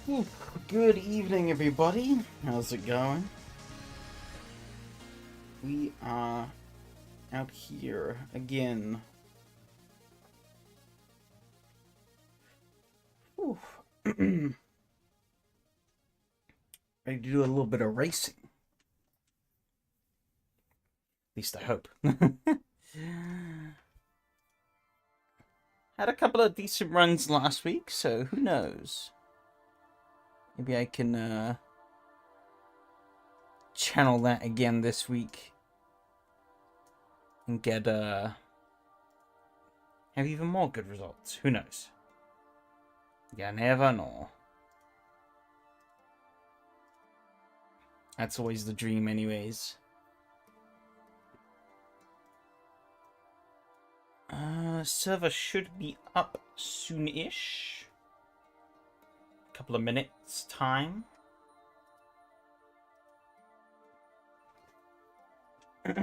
Ooh, good evening, everybody. How's it going? We are out here again. Ooh. Ready to do a little bit of racing. At least I hope. Had a couple of decent runs last week, so who knows? Maybe I can channel that again this week and get have even more good results. Who knows? You never know. That's always the dream, anyways. Server should be up soon-ish. Couple of minutes time. But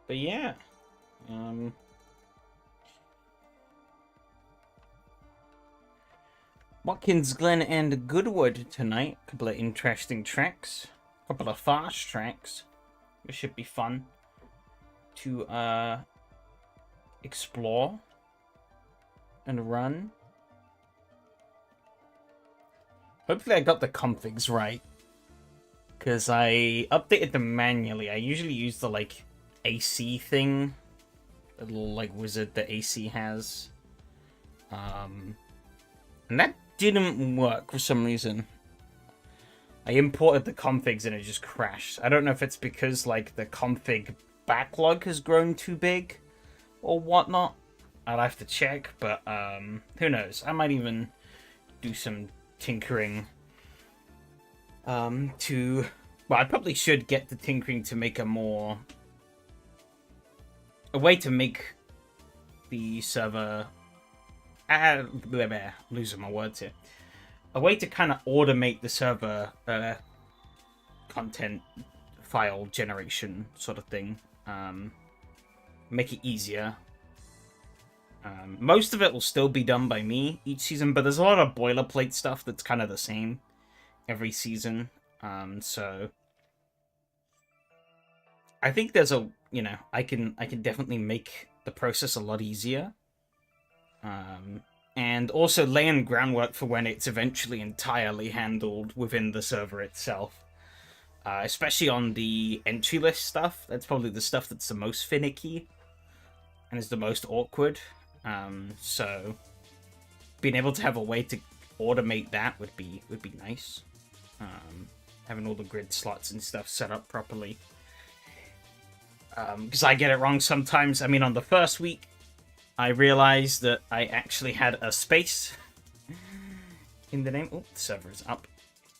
yeah, Watkins Glen and Goodwood tonight. Couple of interesting tracks, couple of fast tracks. It should be fun to explore and run. Hopefully I got the configs right, because I updated them manually. I usually use the like AC thing, the little like wizard that AC has, and that didn't work for some reason. I imported the configs and it just crashed. I don't know if it's because like the config backlog has grown too big or whatnot. I'll have to check, but who knows? I might even do some tinkering to... Well, I probably should get the tinkering to make a way to make the server... losing my words here. A way to kind of automate the server content file generation sort of thing. Make it easier. Most of it will still be done by me each season, but there's a lot of boilerplate stuff that's kind of the same every season. So I think there's a, I can definitely make the process a lot easier. And also laying groundwork for when it's eventually entirely handled within the server itself. Especially on the entry list stuff. That's probably the stuff that's the most finicky and is the most awkward. So being able to have a way to automate that would be nice. Having all the grid slots and stuff set up properly. Because I get it wrong sometimes. I mean, on the first week, I realized that I actually had a space in the name. Oh, the server is up.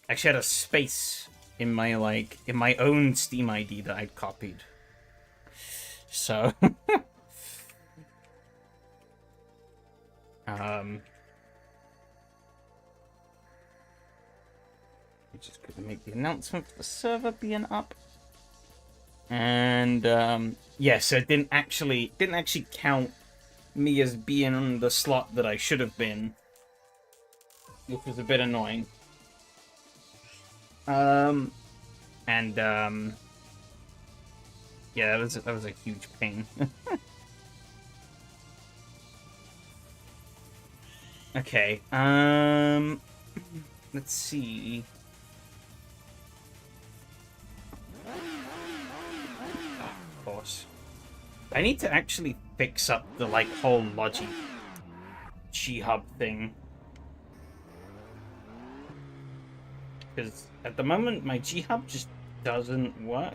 I actually had a space in my own Steam ID that I'd copied. So I'm just gonna make the announcement for the server being up. And yeah, so it didn't actually count me as being on the slot that I should have been, which was a bit annoying. Yeah, that was a huge pain. Okay, let's see. Of course. I need to actually fix up the, whole Logi G-Hub thing. Because at the moment, my G-Hub just doesn't work.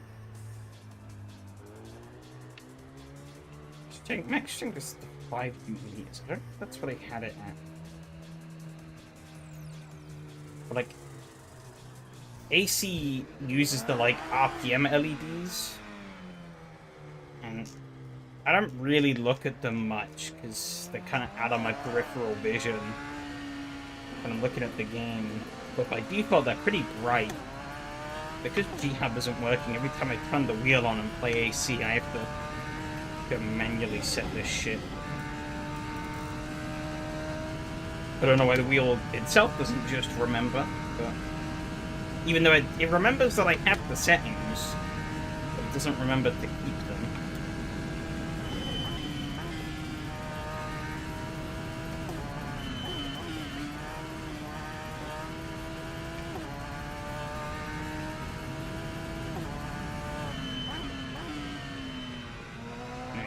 Max strength is 5 meters. I don't think that's what I had it at. But, AC uses the, RPM LEDs. And I don't really look at them much, because they're kind of out of my peripheral vision when I'm looking at the game. But by default, they're pretty bright. Because G-Hub isn't working, every time I turn the wheel on and play AC, I have to Can manually set this shit. I don't know why the wheel itself doesn't just remember, but even though it remembers that I have the settings, but it doesn't remember to keep them.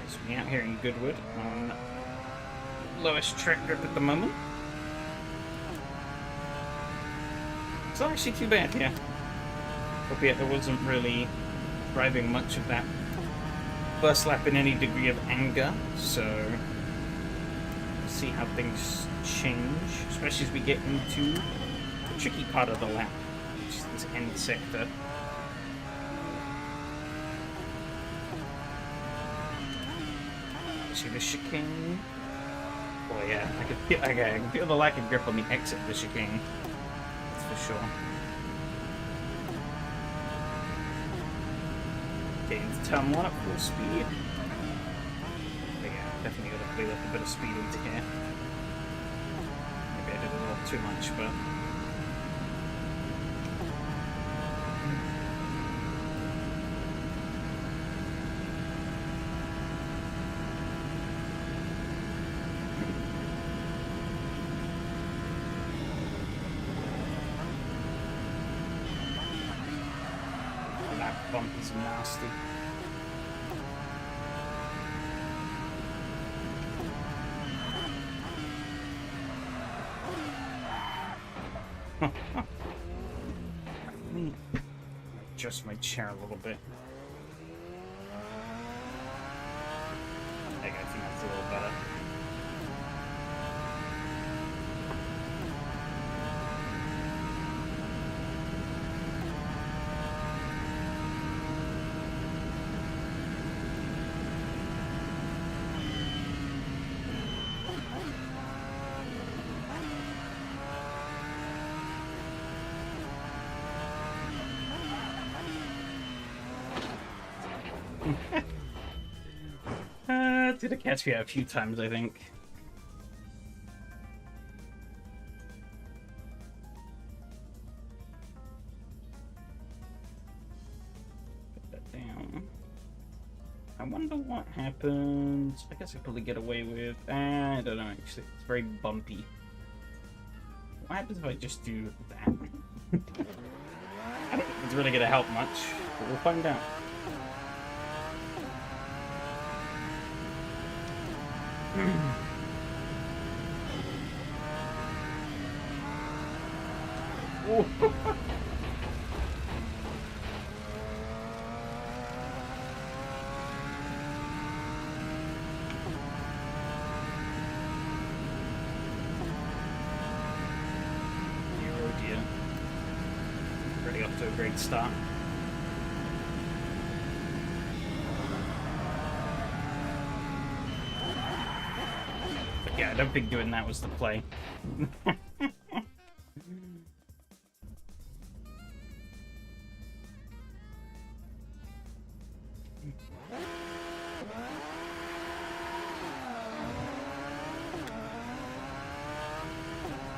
So we're out here in Goodwood on lowest track grip at the moment. It's not actually too bad here. Albeit I wasn't really driving much of that first lap in any degree of anger, so we'll see how things change, especially as we get into the tricky part of the lap, which is this end sector. See the chicane? Oh yeah, I can feel the lack of grip on the exit of the chicane. That's for sure. Okay, into turn 1 at full speed. But yeah, definitely got to play with a bit of speed into here. Maybe I did a little too much, but... bump is nasty. Let me adjust my chair a little bit. I think that's a little better. Did it catch me a few times, I think. Put that down. I wonder what happens. I guess I probably get away with. I don't know, actually. It's very bumpy. What happens if I just do that? I don't think it's really going to help much, but we'll find out. Oh dear. Already off to a great start. Yeah, I don't think doing that was the play. Let's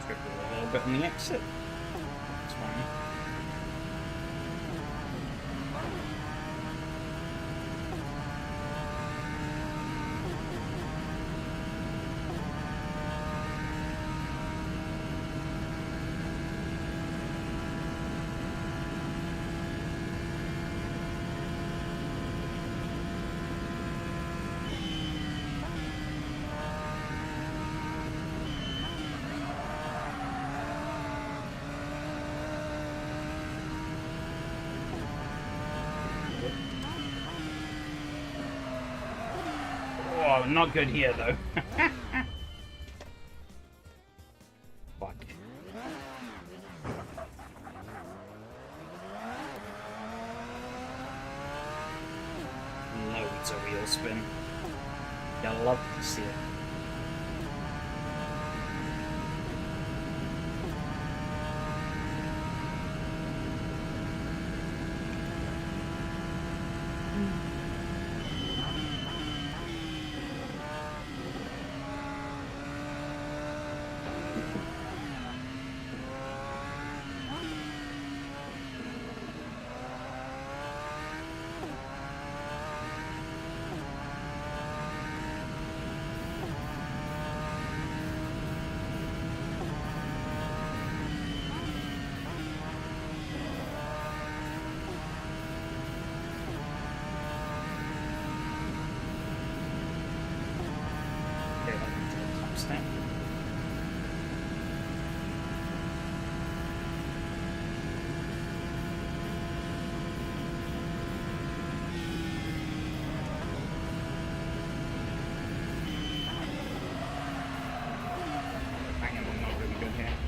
go a little bit on the exit. That's fine. Oh, not good here, though. Fuck. Loads of wheel spin. You'll love to see it.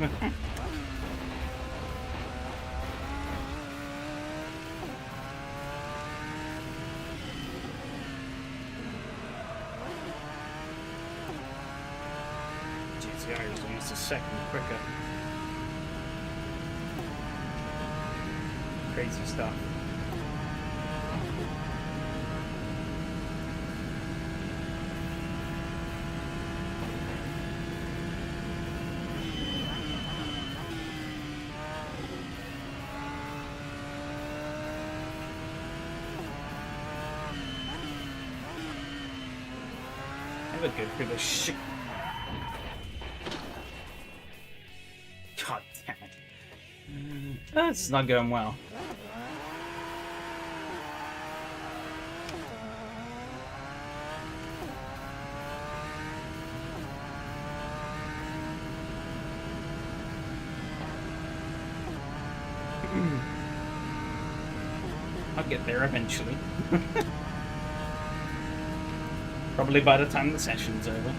GTI is almost a second quicker. Crazy stuff. Never good for this shit. God damn it. That's not going well. I'll get there eventually. Probably by the time the session's over.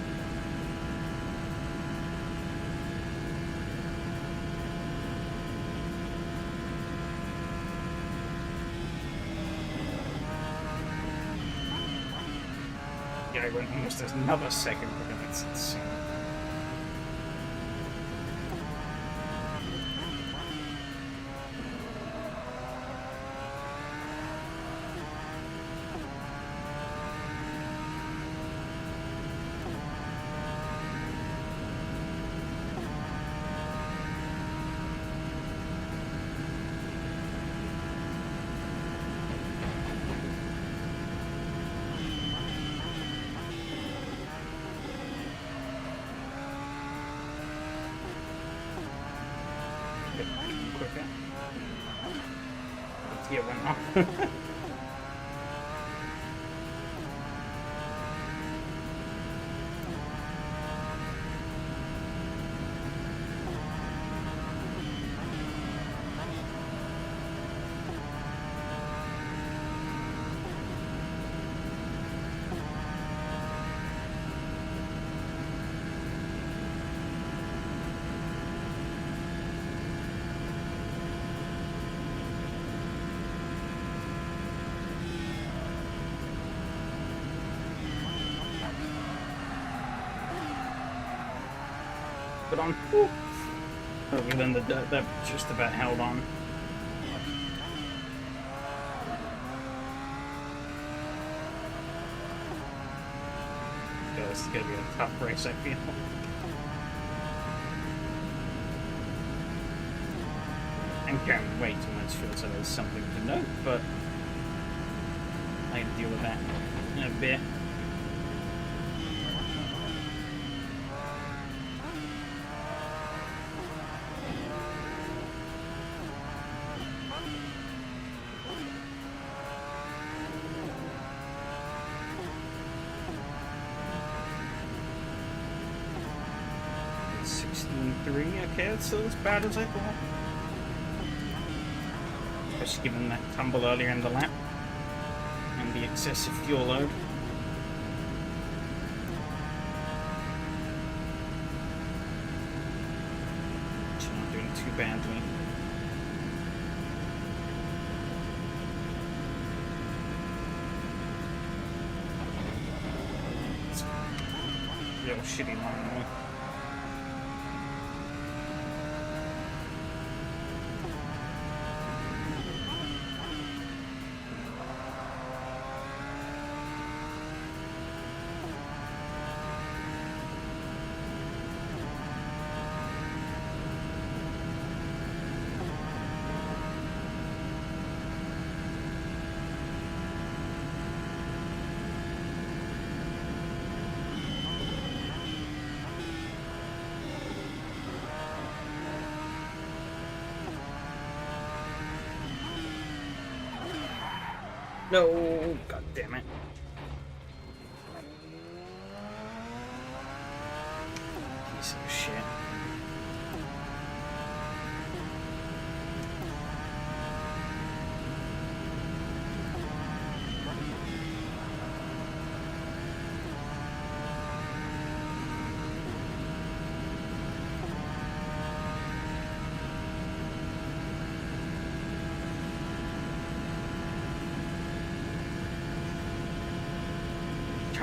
Yeah, I went almost another second quicker. That's insane. Quicker. The gear went up. Put on. Woo. Other than the dirt, that just about held on. Yeah, this is gonna be a tough race, I feel. I'm carrying way too much fuel, so there's something to note, but I can deal with that in a bit. Okay, it's still as bad as I thought. Especially given that tumble earlier in the lap and the excessive fuel load. She's not doing too badly. It's a real shitty lawnmower. No, god damn it. Piece of shit.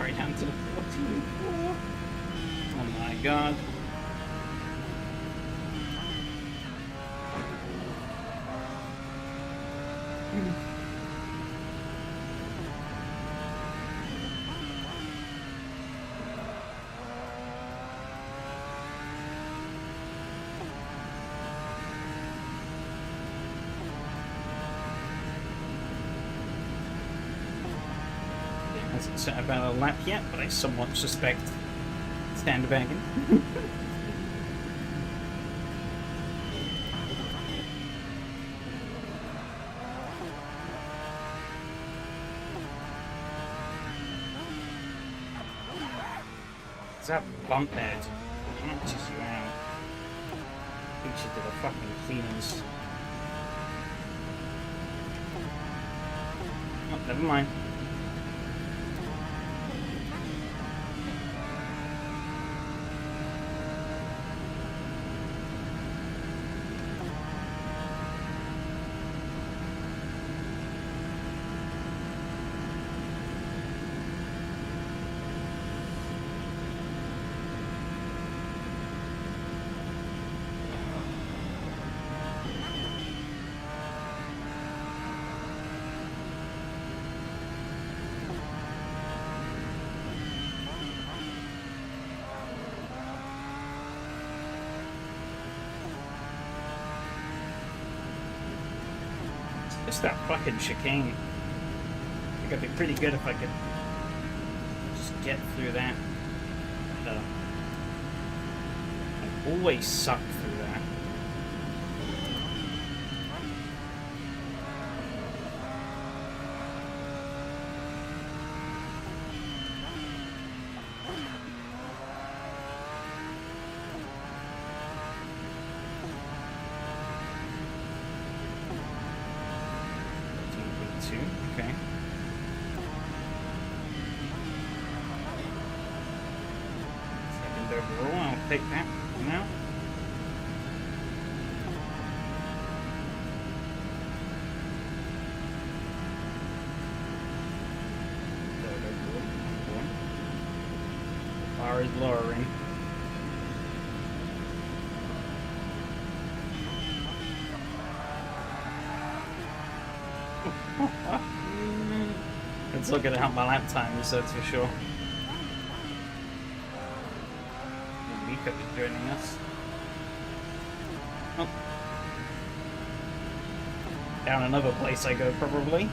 right down to the 14th floor. Oh my god. Hasn't set about a lap yet, but I somewhat suspect Standwagon. That bump there catches you out. I think she did a fucking cleaners. Oh, never mind. Just that fucking chicane. I think I'd be pretty good if I could just get through that. I always suck through that. Okay. Second overall, I'll take that for now. Third overall, bar is lowering. It's not going to help my lap times, that's for sure. Mika is joining us. Oh. Down another place I go, probably.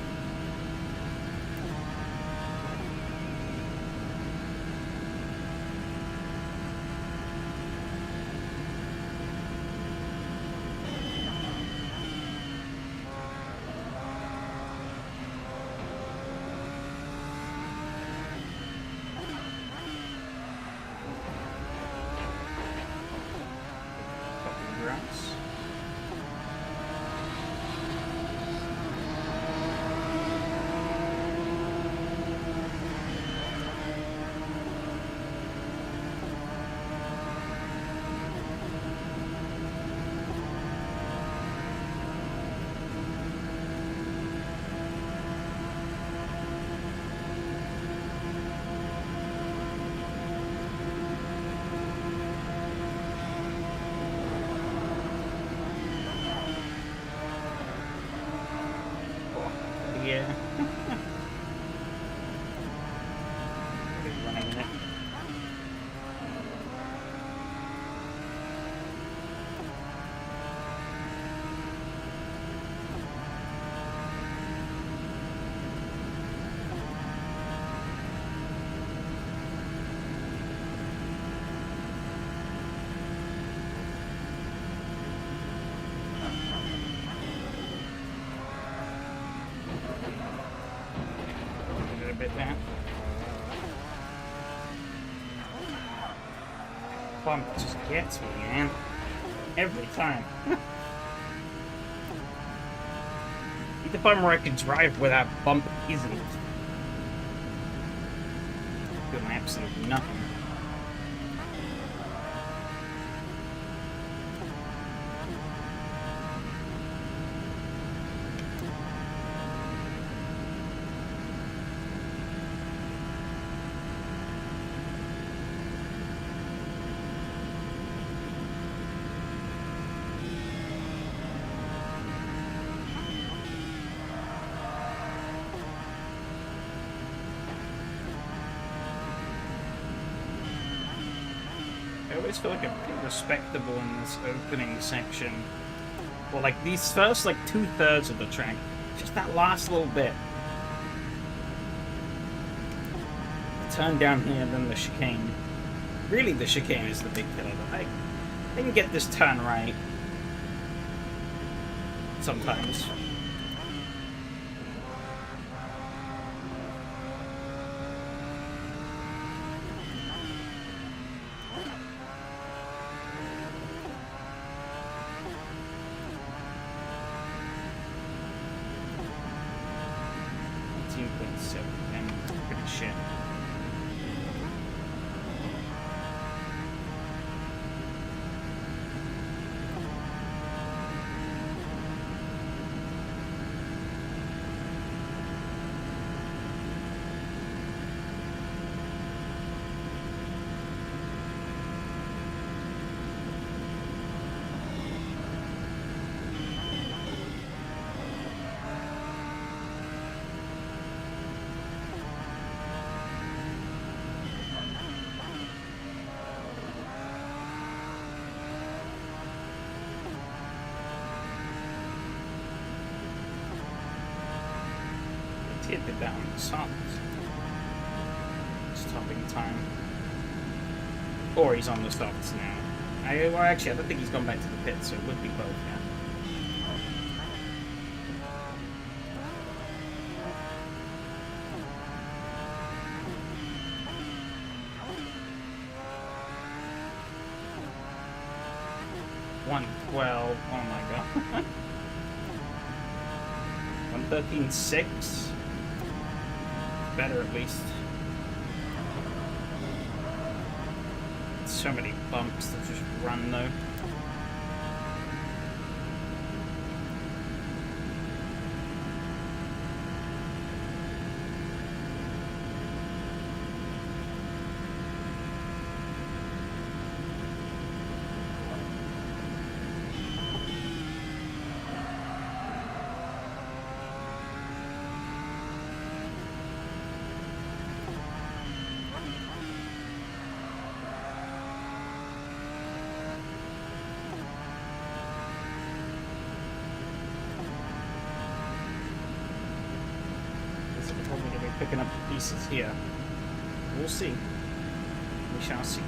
Yeah. Running in it. Bit there. Bump just gets me, man. Every time. The bummer I can drive without bump easily. Doing absolutely nothing. I always feel like I'm pretty respectable in this opening section. Well, like these first like 2/3 of the track, just that last little bit. The turn down here, then the chicane. Really, the chicane is the big killer. But I didn't get this turn right. Sometimes. Hit it down soft. Stopping time. Or he's on the softs now. Well, actually, I don't think he's gone back to the pit, so it would be both, yeah. $112. Oh my god. 113.6. Better at least. So many bumps that just run though. Probably going to be picking up the pieces here. We'll see. We shall see.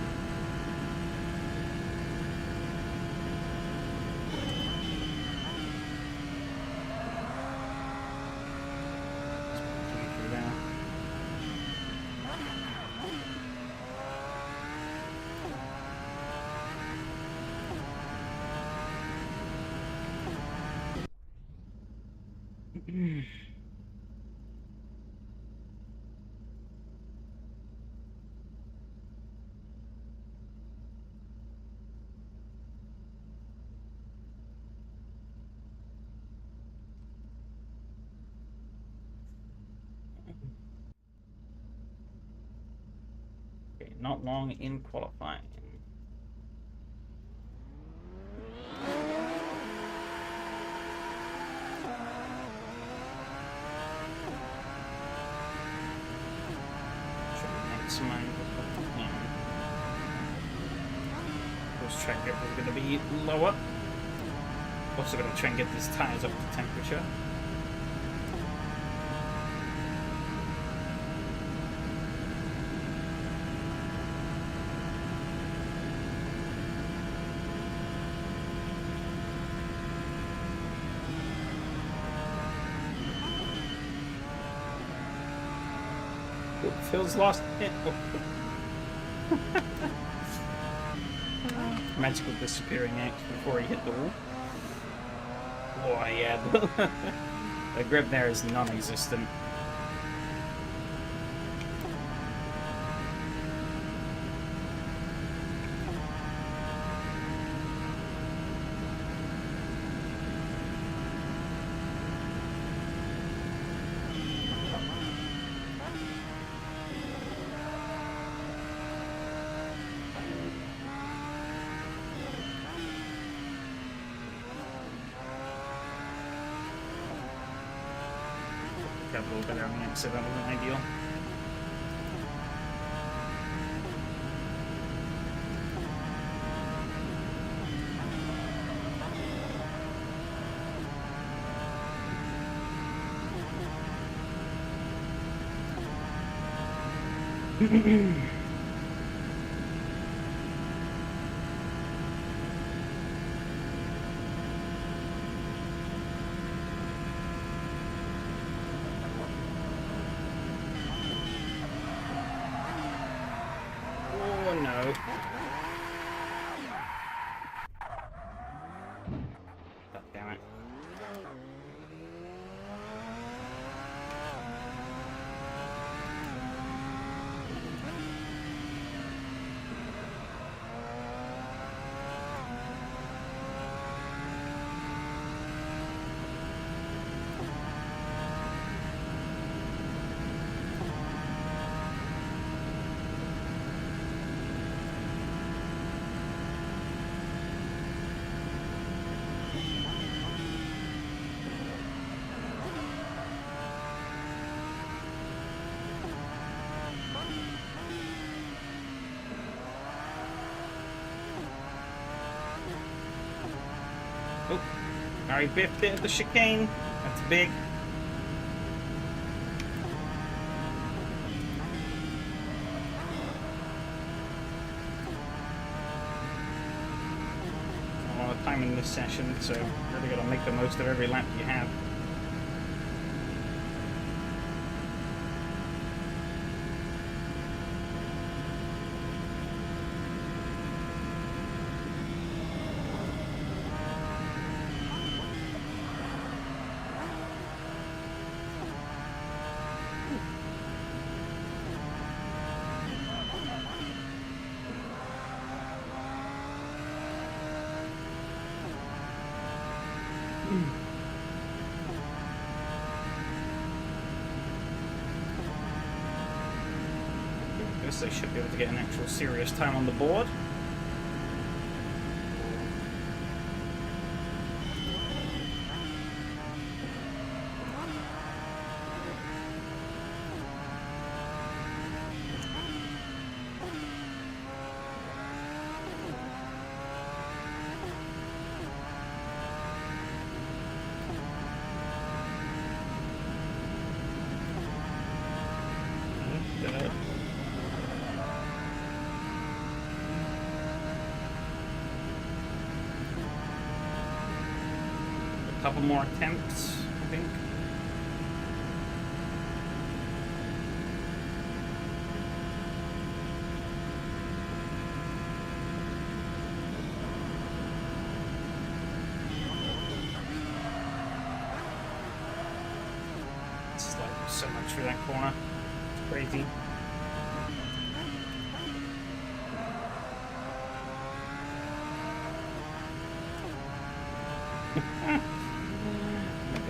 Okay, not long in qualifying. This track grip is going to be lower. Also going to try and get these tires up to temperature. Phil's lost it. Magical disappearing act before he hit the wall. Oh yeah, the grip there is non-existent. Got a little bit on the exit, that wasn't ideal. Oh no. God damn it. Oh, I biffed it at the chicane. That's big. A lot of time in this session, so really gotta make the most of every lap you have. I guess I should be able to get an actual serious time on the board. A couple more attempts, I think. It's like so much through that corner. It's crazy.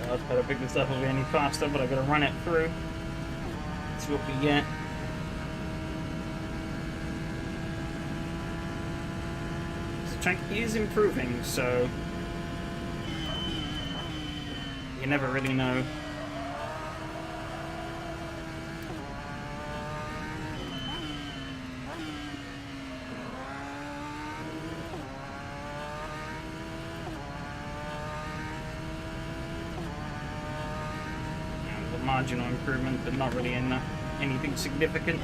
God, if I don't pick this up, it'll be any faster, but I've got to run it through. See what we get. The track is improving, so you never really know. Marginal improvement, but not really in anything significant.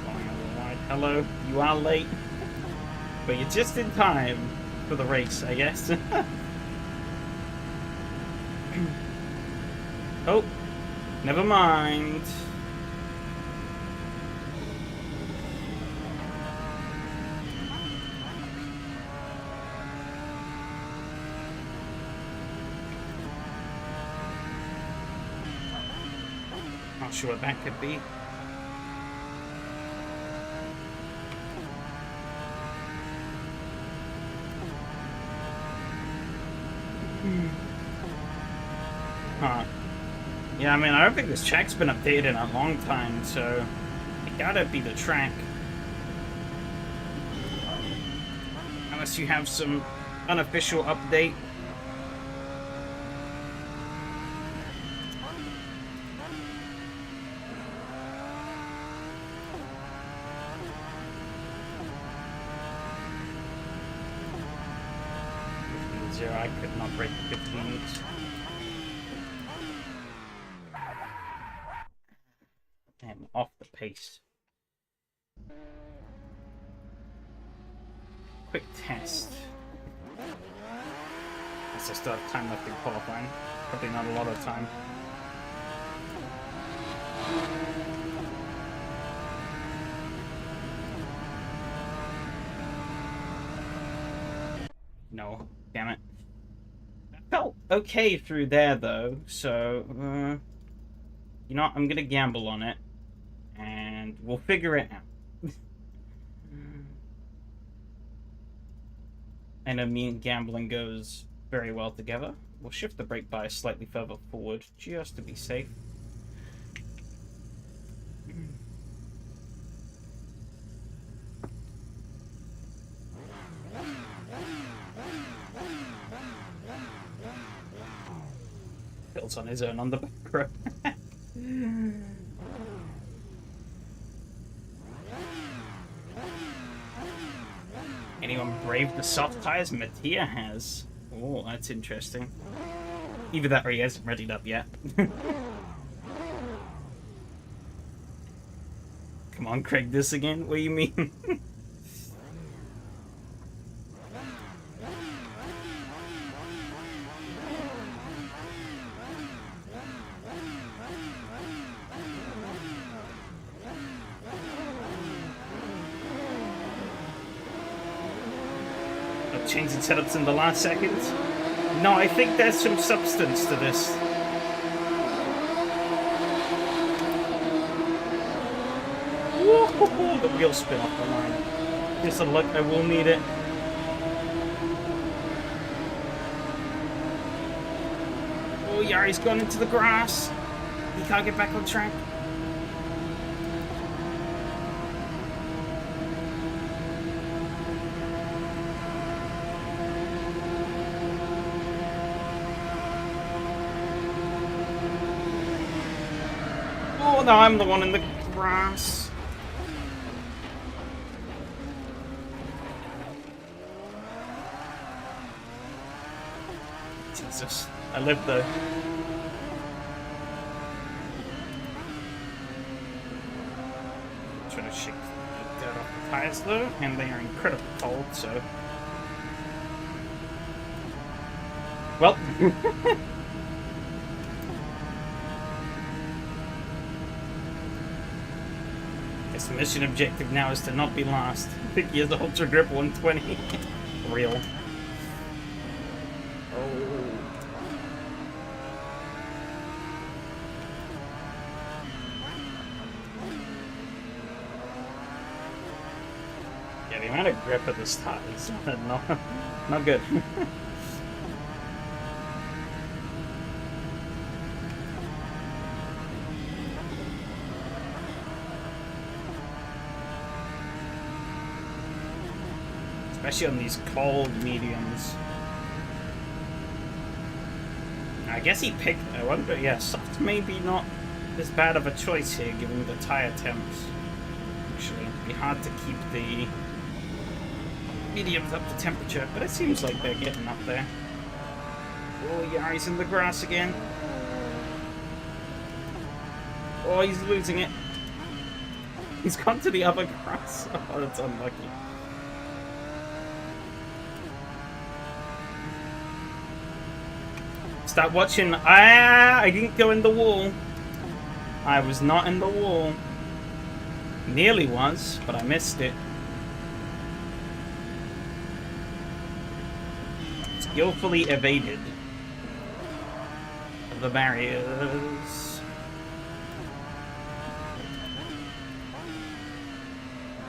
Going a little wide. Hello, you are late, but you're just in time for the race, I guess. Oh, never mind. Not sure what that could be. Huh. Yeah, I mean, I don't think this track's been updated in a long time, so it gotta be the track. Unless you have some unofficial update. I could not break 15s. pace. Quick test. Guess I still have time left in qualifying. Probably not a lot of time. No, damn it. That felt okay through there though, so you know what? I'm gonna gamble on it, and we'll figure it out. I know me and gambling goes very well together. We'll shift the brake bias slightly further forward, just to be safe. Phil's on his own on the back row. Anyone brave the soft tires? Mattia has. Oh, that's interesting. Either that or he hasn't readied up yet. Come on, Craig, this again? What do you mean? Changing setups in the last second. No, I think there's some substance to this. Woo-hoo-hoo, the wheel spin off the line. Just a look, I will need it. Oh, Yari's gone into the grass. He can't get back on track. Oh no, I'm the one in the grass. Jesus, I live though. Trying to shake the dirt off the tires though, and they are incredibly cold, so. Well. The mission objective now is to not be last. 50 years of Ultra Grip 120. Real. Oh. Yeah, the amount of grip at the start is not good. Especially on these cold mediums. I guess he picked, I wonder, yeah, soft maybe not as bad of a choice here given the tire temps. Actually, it'd be hard to keep the mediums up to temperature, but it seems like they're getting up there. Oh yeah, he's in the grass again. Oh, he's losing it. He's gone to the other grass. Oh, that's unlucky. Stop watching. I didn't go in the wall. I was not in the wall. Nearly was, but I missed it. Skillfully evaded the barriers.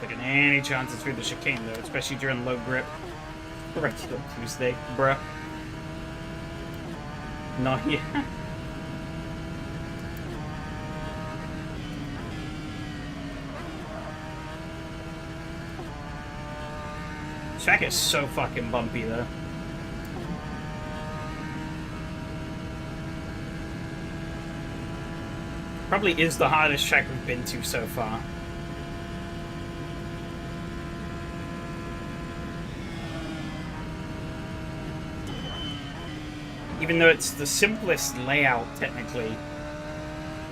Taking any chances through the chicane though, especially during low grip. Regular Tuesday, bruh. Not yet. Track is so fucking bumpy though. Probably is the hardest track we've been to so far. Even though it's the simplest layout, technically,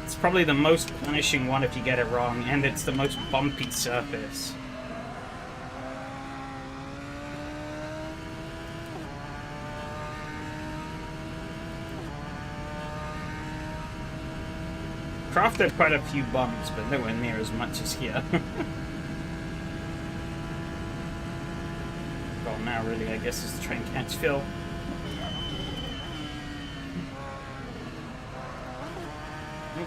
it's probably the most punishing one if you get it wrong, and it's the most bumpy surface. Craft had quite a few bumps, but nowhere near as much as here. Well, now really, I guess, is to try and catch Phil.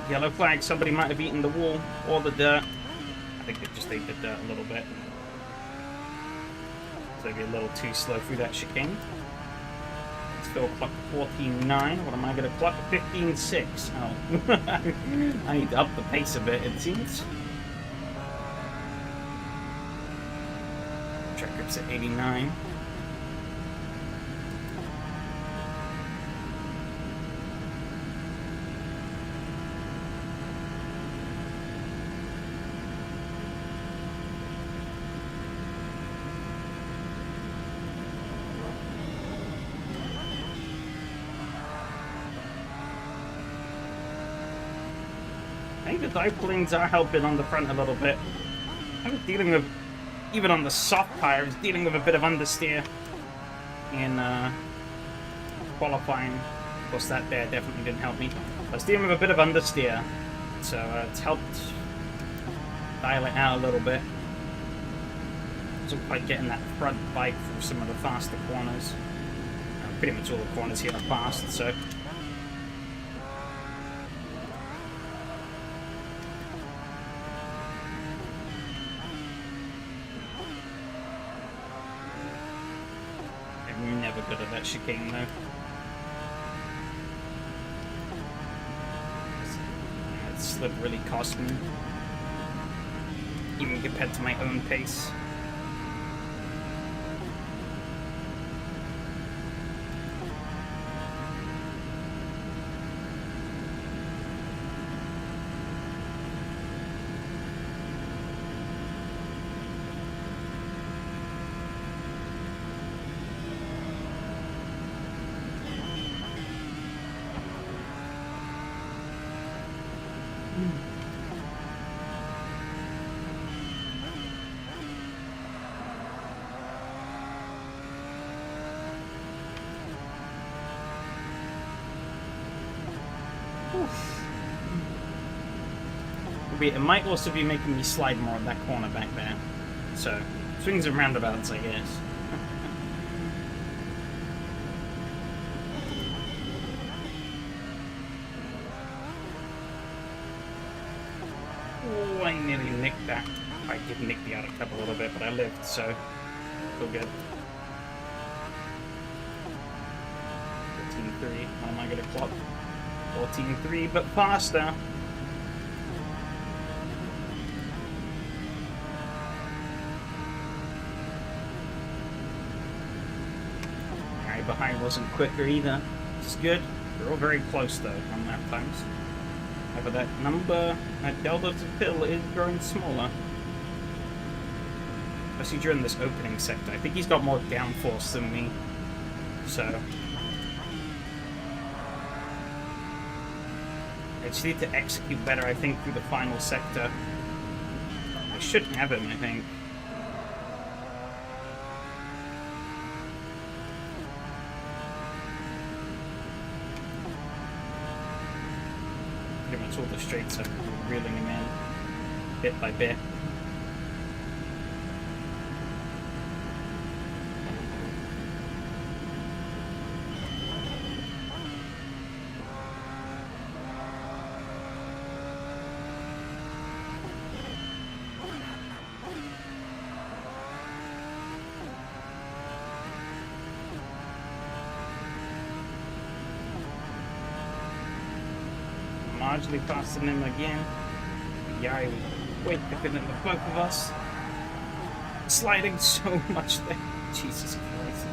Yellow flag, somebody might have eaten the wall or the dirt. I think they just ate the dirt a little bit. So maybe a little too slow through that chicane. Let's go clock 14.9. What am I going to clock? 15.6. Oh. I need to up the pace a bit, it seems. Track grip's at 89. I think the dive planes are helping on the front a little bit. I was dealing with, even on the soft tire, I was dealing with a bit of understeer in qualifying. Of course, that there definitely didn't help me. I was dealing with a bit of understeer, so it's helped dial it out a little bit. Wasn't quite getting that front bike through some of the faster corners. Pretty much all the corners here are fast, so. Never good at that chicane though. That slip really cost me, even compared to my own pace. It might also be making me slide more on that corner back there. So, swings and roundabouts, I guess. Oh, I nearly nicked that. I did nick the outer cup a little bit, but I lived, so still good. 14.3. How am I going to clock? 14.3, but faster. Behind wasn't quicker either. It's good. We're all very close though on lap times. However, that delta to Phil is growing smaller. Especially during this opening sector. I think he's got more downforce than me. So I just need to execute better, I think, through the final sector. I should have him, I think. Pretty much all the straights are reeling him in, bit by bit. Marginally faster than him again. Yari was way quicker than the both of us. Sliding so much there. Jesus Christ.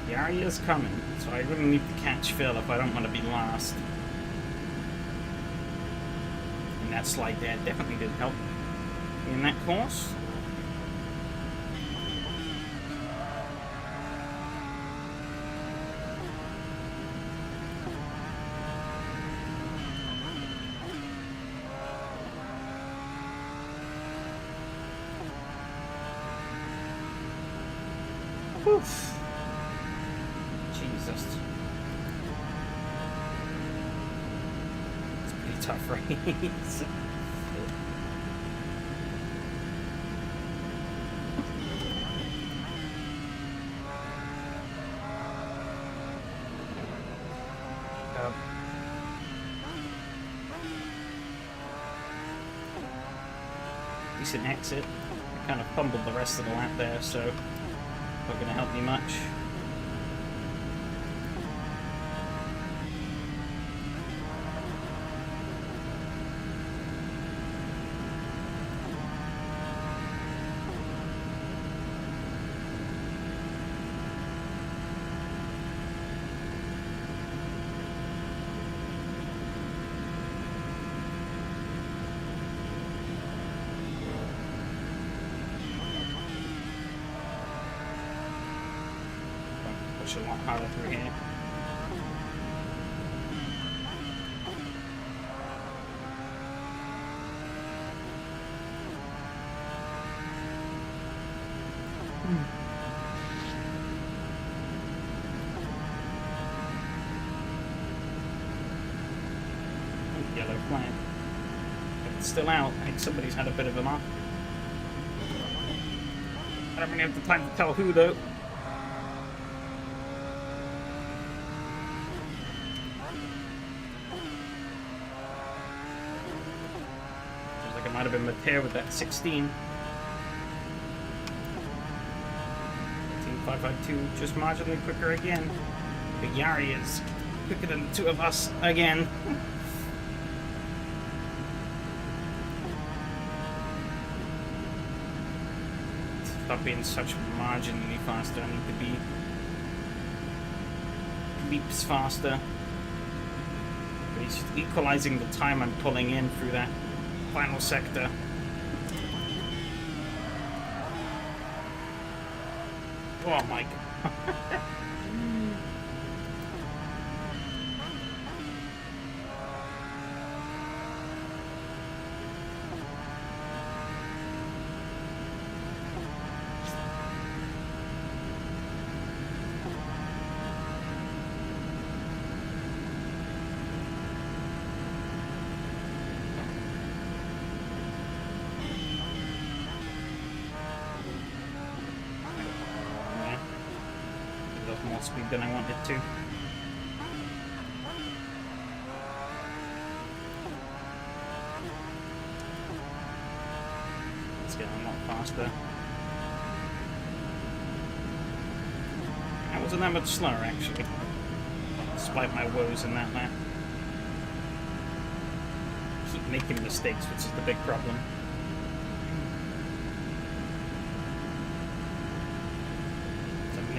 Yari is coming, so I really need to catch Phil if I don't want to be last. And that slide there definitely did help in that course. Oof. Jesus. It's a pretty tough race. Decent exit. I kind of fumbled the rest of the lap there, so not going to help me much. Push a lot harder through here. Yellow flag. But it's still out. I think somebody's had a bit of a mark. I don't really have the time to tell who though. Might have been Mateo with that 16. 18552, just marginally quicker again. But Yari is quicker than the two of us again. Stop being such marginally faster. I need to be leaps faster. But he's equalizing the time I'm pulling in through that final sector. Oh my god. More speed than I wanted to. It's getting a lot faster. I wasn't that much slower actually, despite my woes in that lap. Keep making mistakes, which is the big problem.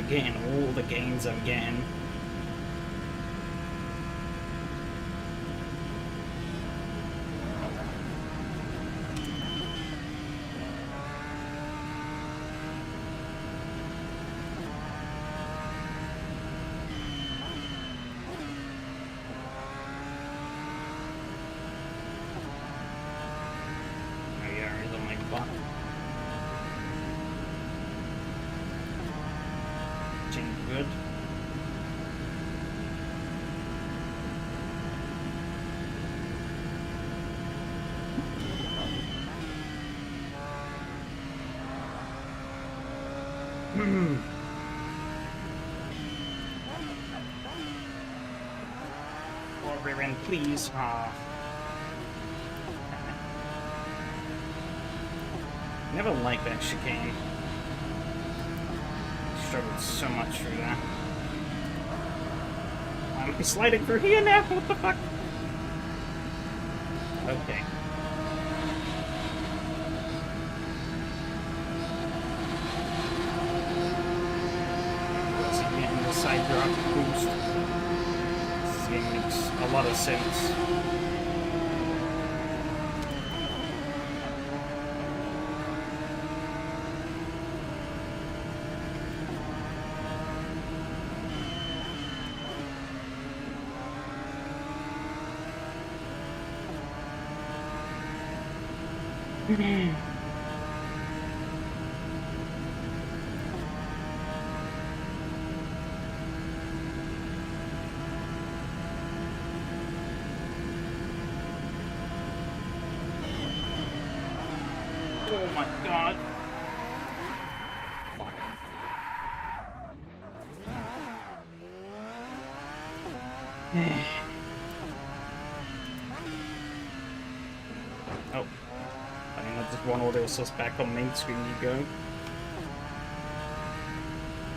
Getting all the gains I'm getting. Oh yeah, he's on my butt. Good. More rear end, please. Never liked that chicane. Struggled so much through that. I'm sliding through here now. What the fuck? Okay. Once again, the side drop boost. This game makes a lot of sense. my god. Oh. I mean, that's just one audio source back on main screen you go.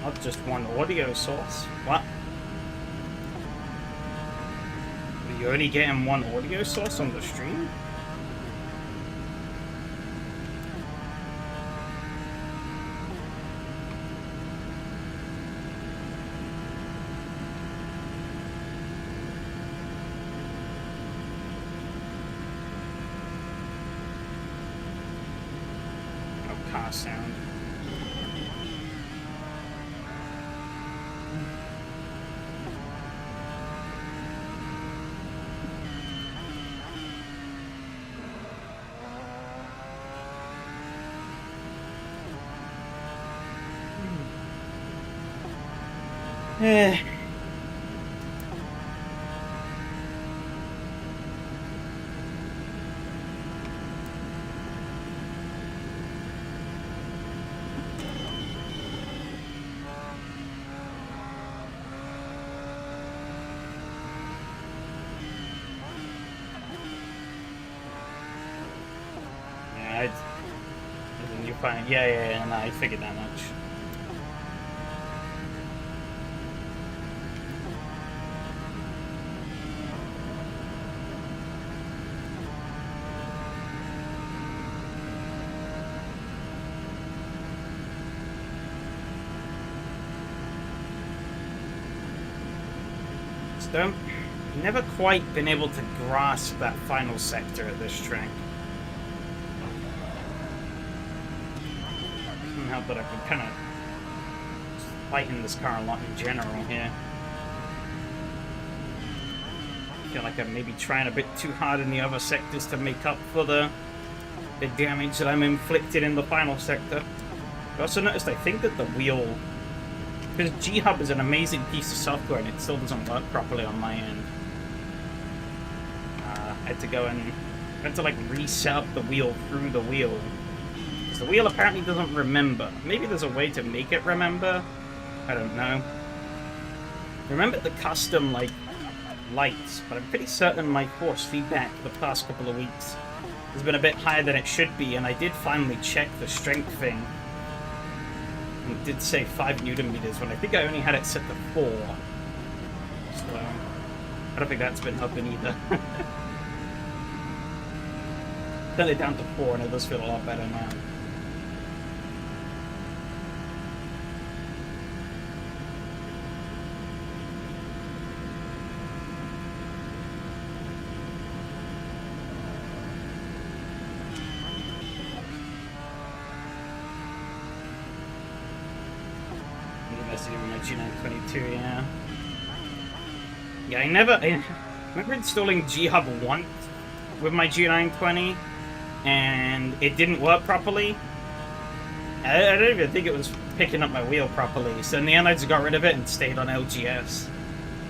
Not just one audio source. What? Are you only getting one audio source on the stream? No car sound. Eh. Yeah, you find, yeah, no, I figured that much. Never quite been able to grasp that final sector at this track. Couldn't help that I've been kind of fighting this car a lot in general here. I feel like I'm maybe trying a bit too hard in the other sectors to make up for the damage that I'm inflicted in the final sector. I also noticed, I think that the wheel... Because G-Hub is an amazing piece of software and it still doesn't work properly on my end. I had to go and... I had to like reset up the wheel through the wheel. Because the wheel apparently doesn't remember. Maybe there's a way to make it remember? I don't know. I remember the custom, like, lights, but I'm pretty certain my force feedback the past couple of weeks has been a bit higher than it should be, and I did finally check the strength thing. It did say 5 Newton meters when I think I only had it set to 4. So, I don't think that's been helping either. Turn it down to 4 and it does feel a lot better now. G922, yeah. Yeah, I remember installing G-Hub once with my G920, and it didn't work properly. I don't even think it was picking up my wheel properly, so in the end I just got rid of it and stayed on LGS.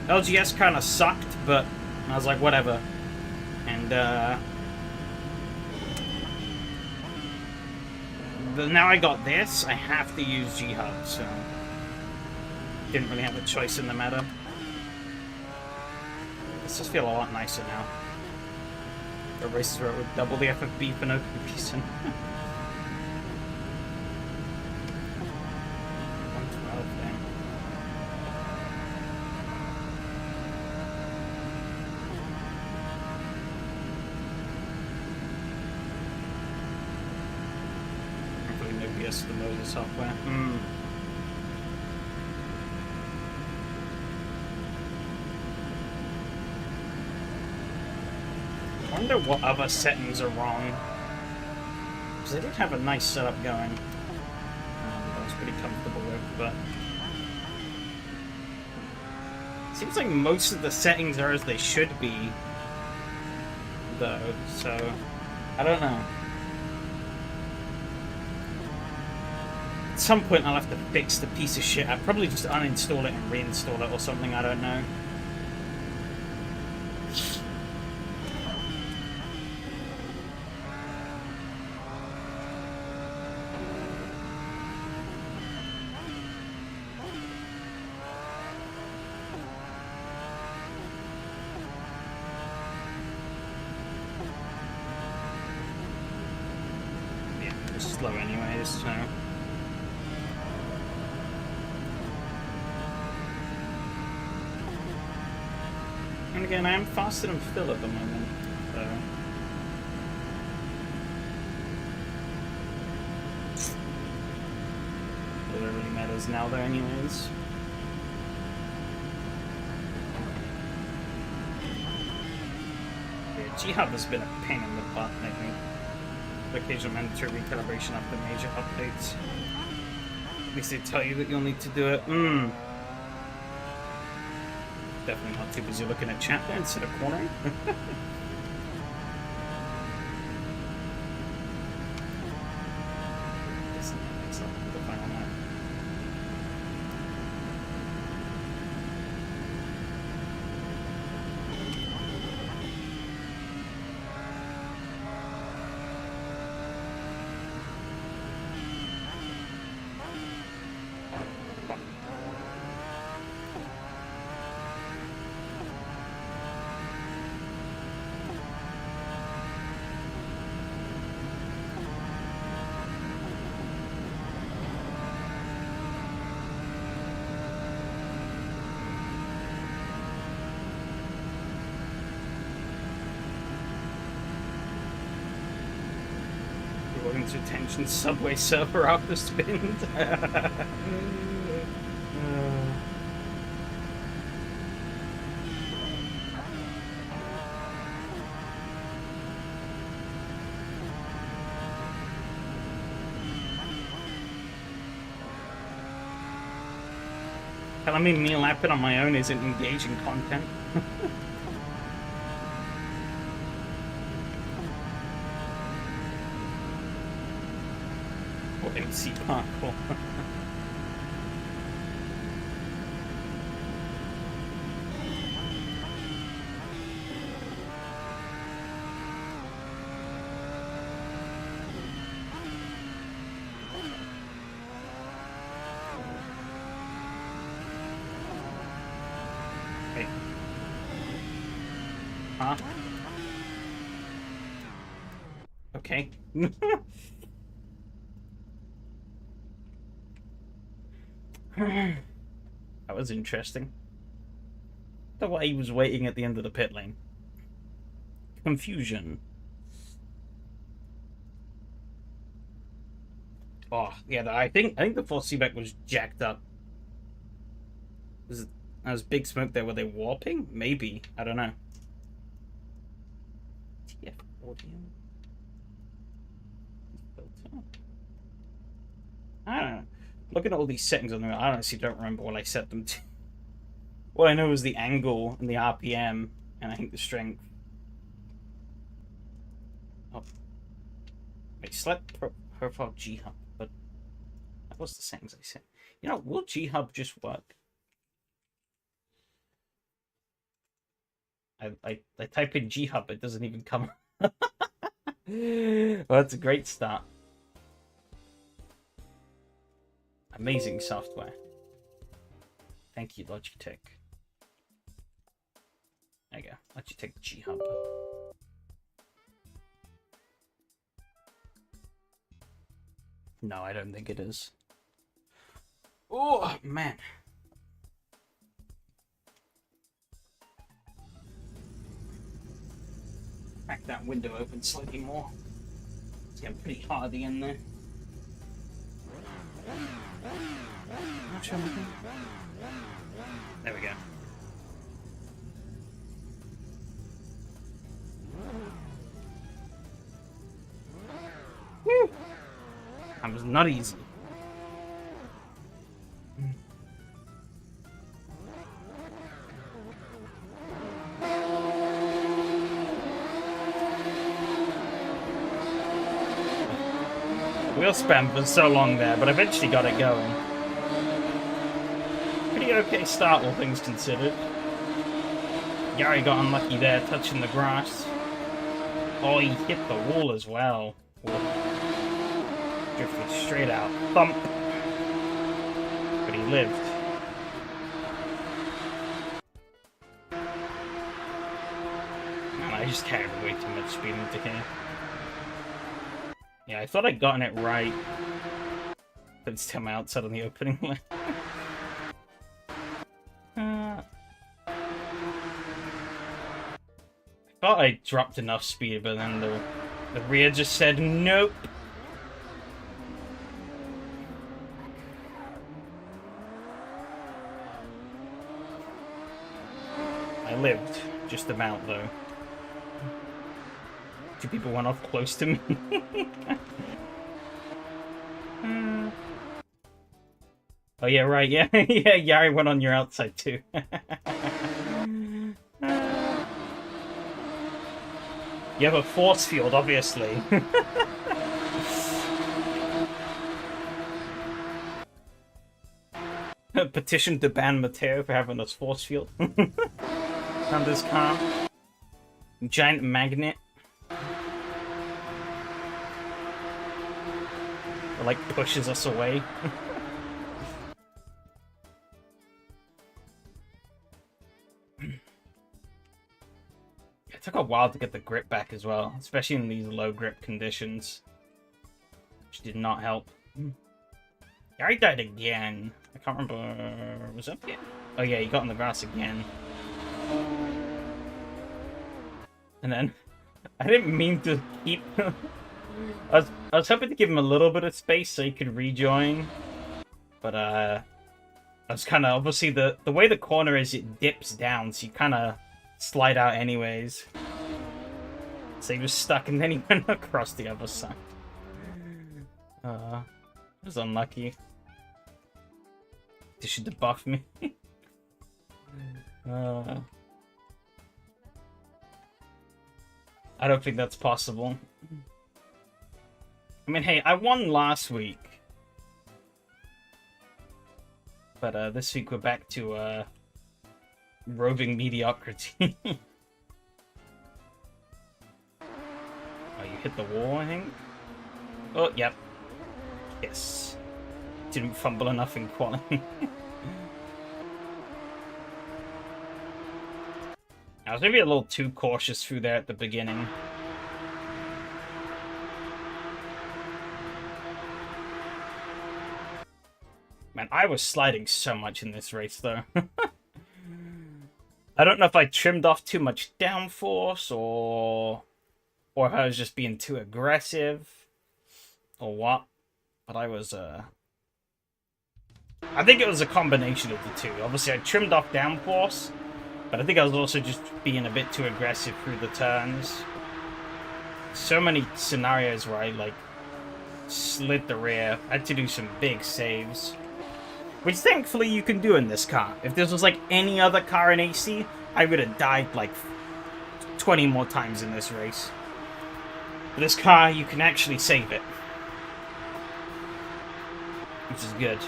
LGS kind of sucked, but I was like, whatever. And, but now I got this, I have to use G-Hub, so... Didn't really have a choice in the matter. This just feel a lot nicer now. The races where it would double the FFB for no reason. 112 then. Hopefully nobody has to know the software. I wonder what other settings are wrong. Because I did have a nice setup going. I was pretty comfortable with, but... It seems like most of the settings are as they should be, though, so... I don't know. At some point I'll have to fix the piece of shit. I'll probably just uninstall it and reinstall it or something, I don't know. is too. And again, I am faster than Phil at the moment, so... It really matters now, though, anyways. Yeah, G-Hub has been a pain in the butt lately. The occasional mandatory recalibration after major updates. At least they tell you that you'll need to do it. Definitely not too busy looking at chat there instead of cornering. To attention Subway server after spin. Telling me lapping on my own isn't engaging content. MC parkour. Hey. Huh? Okay. That was interesting. The way he was waiting at the end of the pit lane. Confusion. Oh, yeah, I think the force feedback was jacked up. Was big smoke there? Were they warping? Maybe. I don't know. TF audio. I don't know. Looking at all these settings on them, I honestly don't remember what I set them to. What I know is the angle and the RPM, and I think the strength. Oh. Wait, select profile G-Hub, but that was the settings I set. You know, will G-Hub just work? I type in G-Hub, it doesn't even come. Well, that's a great start. Amazing software. Thank you, Logitech. There you go. Logitech G-Hub. No, I don't think it is. Oh, man. Crack that window open slightly more. It's getting pretty hardy in there. There we go. Woo! That was not easy. Wheel spam for so long there, but eventually got it going. Pretty okay start, all things considered. Gary got unlucky there, touching the grass. Oh, he hit the wall as well. Drifted straight out. Thump. But he lived. Man, I just carried way too much speed into here. Yeah, I thought I'd gotten it right. But it's time outside on the opening line. I thought I dropped enough speed, but then the rear just said nope. I lived just about, though. Two people went off close to me. Oh yeah, right, yeah. Yeah, Yari went on your outside too. You have a force field, obviously. Petition to ban Mateo for having this force field. On this car. Giant magnet. It, like, pushes us away. It took a while to get the grip back as well, especially in these low grip conditions. Which did not help. I already died again. I can't remember... Was that it? Oh yeah, he got on the grass again. And then... I didn't mean to keep... I was hoping to give him a little bit of space so he could rejoin. But, I was kind of... Obviously, the way the corner is, it dips down, so you kind of slide out anyways. So he was stuck, and then he went across the other side. It was unlucky. They should debuff me. I don't think that's possible. I mean, hey, I won last week. But this week we're back to roving mediocrity. Oh, you hit the wall, I think? Oh, yep. Yes. Didn't fumble enough in quality. I was maybe a little too cautious through there at the beginning. Man, I was sliding so much in this race, though. I don't know if I trimmed off too much downforce, or if I was just being too aggressive, or what. But I was, I think it was a combination of the two. Obviously, I trimmed off downforce, but I think I was also just being a bit too aggressive through the turns. So many scenarios where I, like, slid the rear. I had to do some big saves. Which, thankfully, you can do in this car. If this was, like, any other car in AC, I would have died, like, 20 more times in this race. But this car, you can actually save it. Which is good.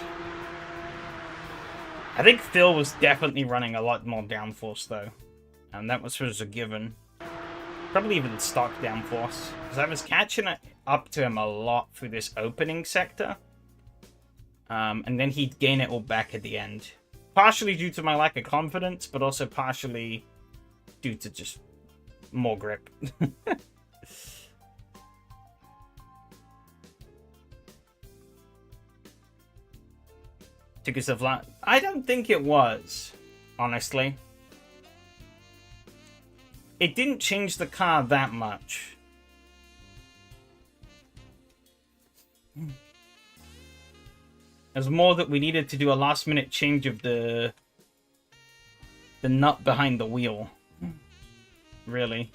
I think Phil was definitely running a lot more downforce, though. And that was a given. Probably even stock downforce. Because I was catching it up to him a lot through this opening sector. And then he'd gain it all back at the end. Partially due to my lack of confidence, but also partially due to just more grip. Took us a flat. I don't think it was, honestly. It didn't change the car that much. It was more that we needed to do a last-minute change of the nut behind the wheel. Really.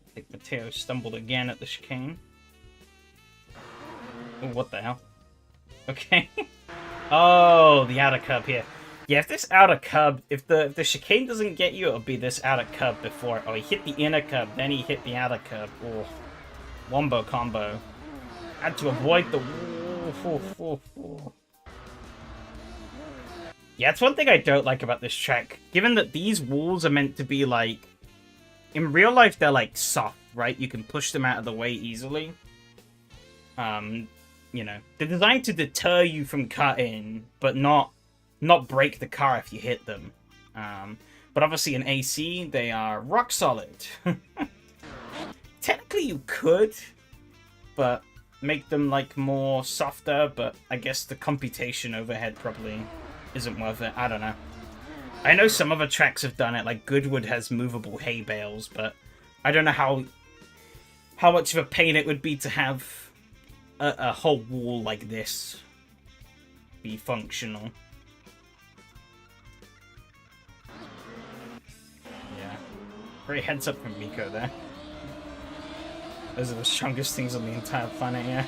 I think Mateo stumbled again at the chicane. Oh, what the hell? Okay. Oh, the outer curb here. Yeah, if this outer curb, if the chicane doesn't get you, it'll be this outer curb before. Oh, he hit the inner curb, then he hit the outer curb. Oh, wombo combo. Had to avoid the... Yeah, it's one thing I don't like about this track. Given that these walls are meant to be, like... In real life, they're, like, soft, right? You can push them out of the way easily. You know, they're designed to deter you from cutting, but not break the car if you hit them. But obviously in AC, they are rock solid. Technically, you could but make them like more softer, but I guess the computation overhead probably isn't worth it. I don't know. I know some other tracks have done it, like Goodwood has movable hay bales, but I don't know how much of a pain it would be to have a whole wall like this be functional. Yeah. Great heads up from Miko there. Those are the strongest things on the entire planet, yeah.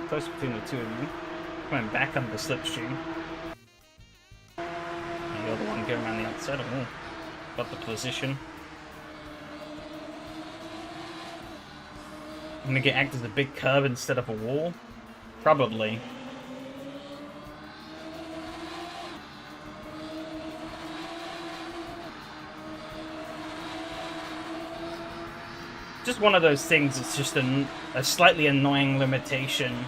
Close between the two of you. Coming back on the slipstream. And you're the one going around the outside. Oh, got the position. I'm gonna act as a big curb instead of a wall? Probably. Just one of those things, it's just a slightly annoying limitation.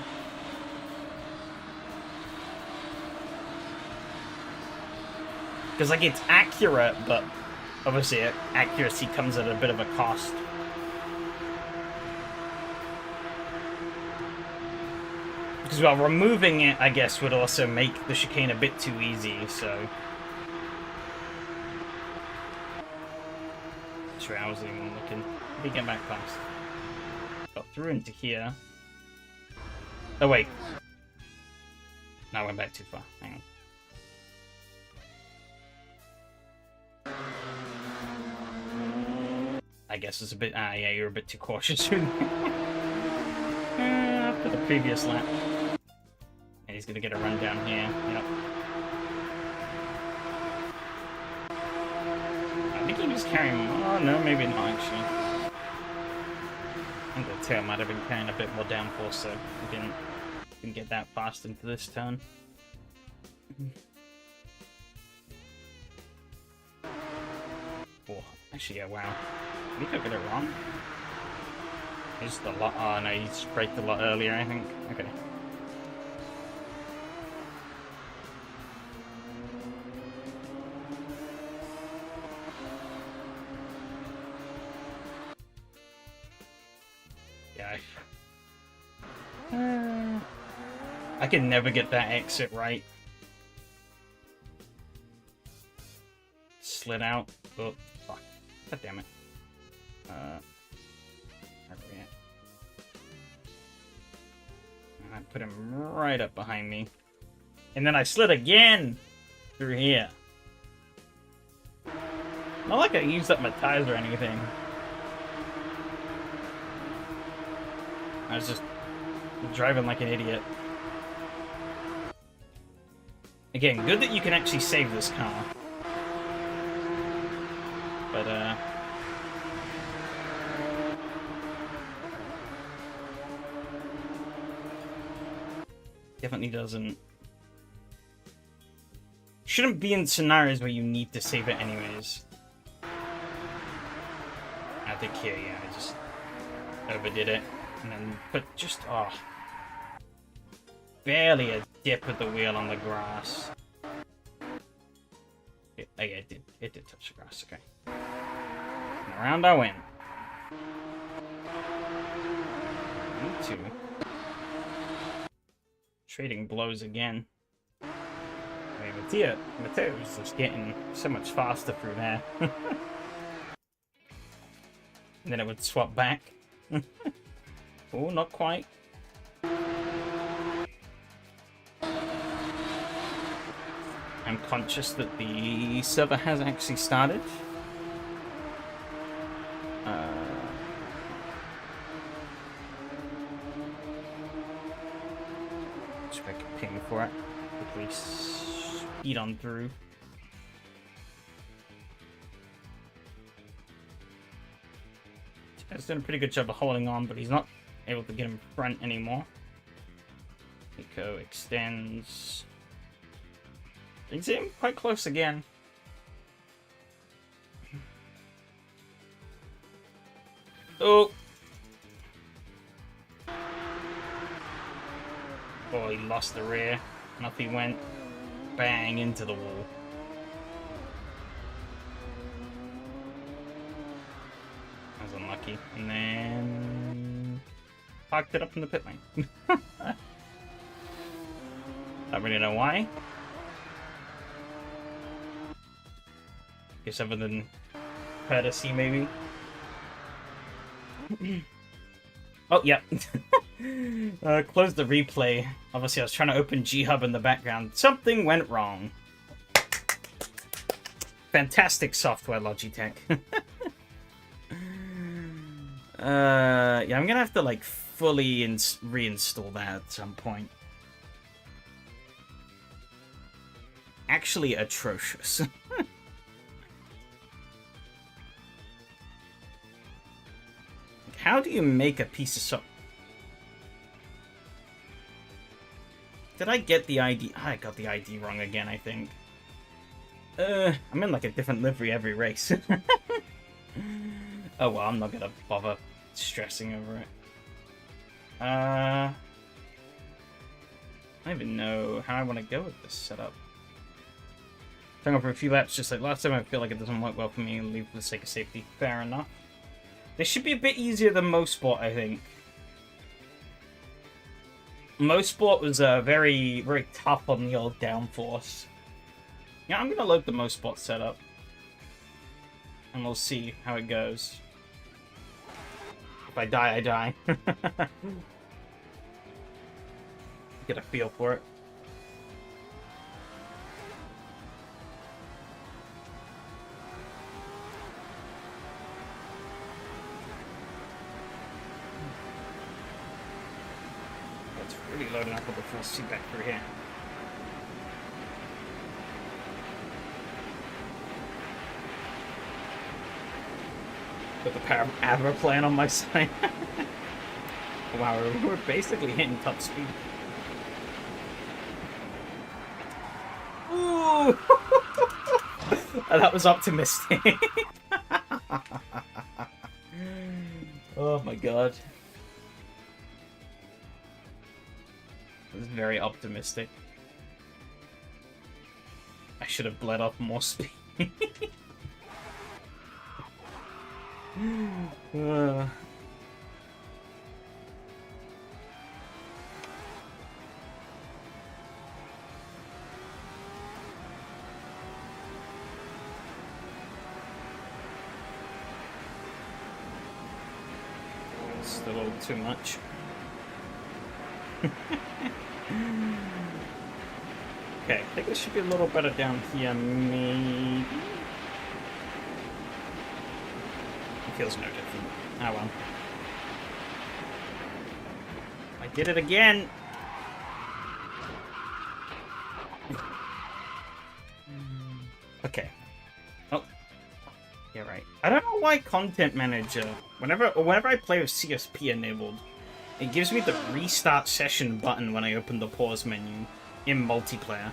Because, like, it's accurate, but obviously accuracy comes at a bit of a cost. Because, well, removing it, I guess, would also make the chicane a bit too easy, so... Sure, I wasn't even looking. Let me get back past. Got through into here. Oh, wait. No, I went back too far. Hang on. I guess it's a bit... Ah, yeah, you're a bit too cautious. After the previous lap. And he's gonna get a run down here. Yep. I think he was carrying... Oh, no, maybe not, actually. I think the tail might have been carrying a bit more downforce, so he didn't get that fast into this turn. Oh, actually, yeah, wow. Did he get it wrong? He's a lot... Oh, no, he's braked a lot earlier, I think. Okay. I can never get that exit right. Slid out. Oh, fuck. God damn it. Where are we at? And I put him right up behind me. And then I slid again through here. Not like I used up my tires or anything. I was just driving like an idiot. Again, good that you can actually save this car. But, definitely doesn't... Shouldn't be in scenarios where you need to save it anyways. I think here, yeah, I just overdid it. And then put just, oh... barely a dip of the wheel on the grass. Oh yeah, it did touch the grass, okay. And around I went. Me too. Trading blows again. I mean, Matteo's just getting so much faster through there. And then it would swap back. Oh, not quite. I'm conscious that the server has actually started. See if I can ping for it. Quickly speed on through. He's doing a pretty good job of holding on, but he's not able to get in front anymore. Nico extends. He's getting quite close again. Oh! lost the rear, and off he went, bang into the wall. I was unlucky, and then parked it up in the pit lane. Don't really know why. Guess other than courtesy, maybe. Oh, yeah. Close the replay. Obviously, I was trying to open G-Hub in the background. Something went wrong. Fantastic software, Logitech. Yeah, I'm gonna have to, like, fully reinstall that at some point. Actually atrocious. How do you make a piece of software? Did I get the ID? I got the ID wrong again, I think. I'm in like a different livery every race. Oh well, I'm not gonna bother stressing over it. I don't even know how I want to go with this setup. Going for a few laps just like last time. I feel like it doesn't work well for me and leave for the sake of safety. Fair enough. This should be a bit easier than Mosport, I think. Mosport was very, very tough on the old downforce. Yeah, I'm gonna load the Mosport setup. And we'll see how it goes. If I die, I die. Get a feel for it. Really loading up with the full seat back through here. With the power of Aberplan on my side. Wow, we're basically hitting top speed. Ooh! That was optimistic. Oh my god. It was very optimistic. I should have bled off more speed. It's a little too much. Okay, I think it should be a little better down here, maybe. It feels no different. Oh well. I did it again! Okay. Oh. Yeah, right. I don't know why Content Manager, whenever I play with CSP enabled, it gives me the restart session button when I open the pause menu in multiplayer.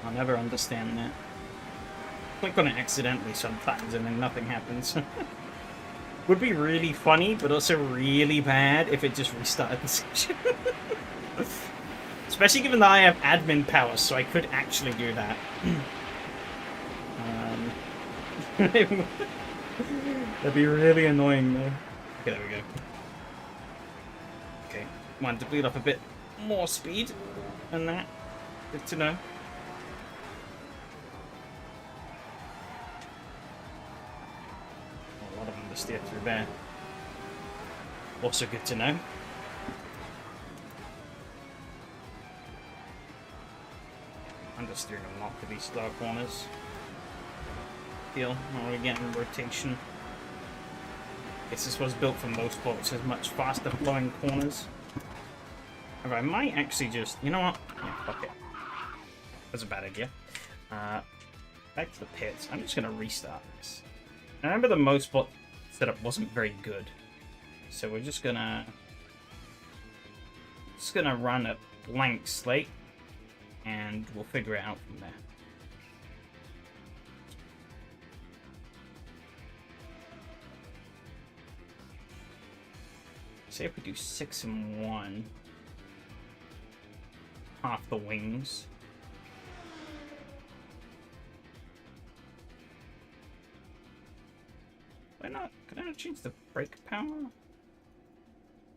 I'll never understand that. Click on it accidentally sometimes and then nothing happens. Would be really funny, but also really bad if it just restarted the session. Especially given that I have admin powers, so I could actually do that. That'd be really annoying, though. Okay, there we go. Okay, wanted to bleed off a bit more speed than that. Good to know. A lot of them to steer through there. Also good to know. I'm just steering a lot for these slow corners. Feel when we're getting rotation. Guess this was built for most boats, has much faster flowing corners. Alright, I might actually just, you know what? Yeah, fuck it. That's a bad idea. Back to the pits. I'm just gonna restart this. I remember the most bot setup wasn't very good, so we're just gonna run a blank slate, and we'll figure it out from there. say if we do 6 and 1, half the wings. Why not? Can I not change the brake power?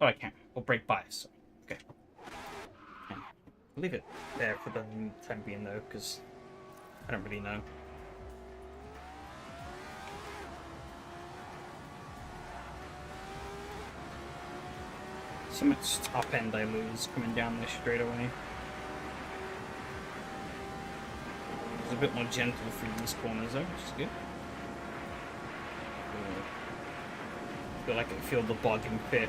Oh, I can. Or brake bias. Okay. Yeah. I'll leave it there for the time being, though, because I don't really know. So much top end I lose coming down this straight away. It's a bit more gentle through these corners, though, which is good. I feel like I feel the bog in 5th.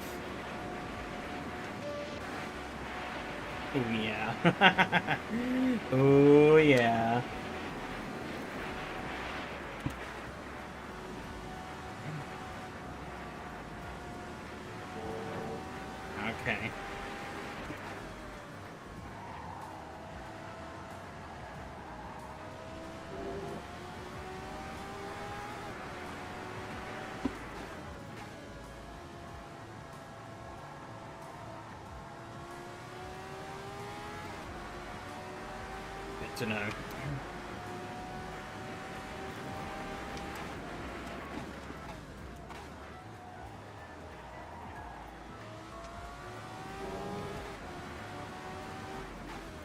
Oh yeah. Oh yeah. Okay. Good to know.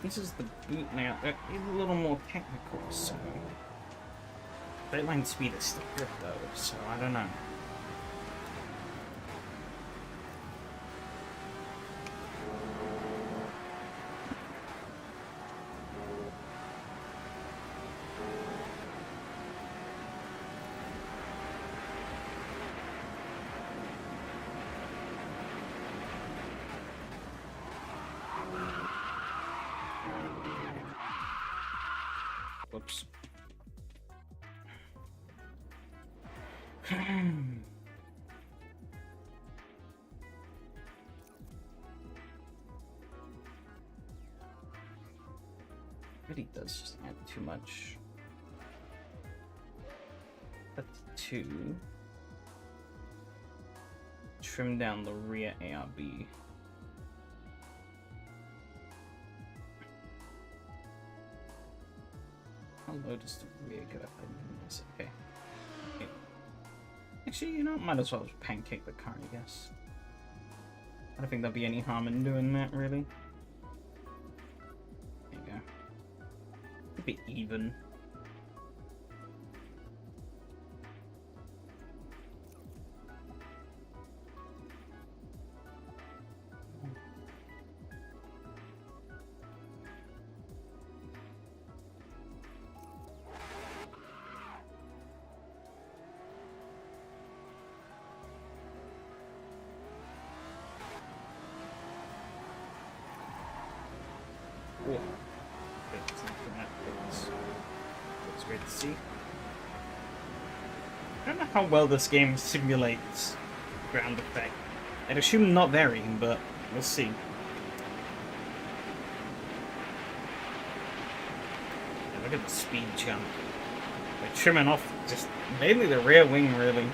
This is the boot now. It's a little more technical, so Sightline speed is still good though, so I don't know. Whoops. Really does just add too much. That's 2. Trim down the rear ARB. How low does the rear go if I minimize it? Okay. Actually, you know, might as well just pancake the car, I guess. I don't think there'll be any harm in doing that, really. There you go. It'll be even. That's great to see. I don't know how well this game simulates ground effect. I'd assume not very, but we'll see. Yeah, look at the speed jump. They're trimming off just mainly the rear wing, really.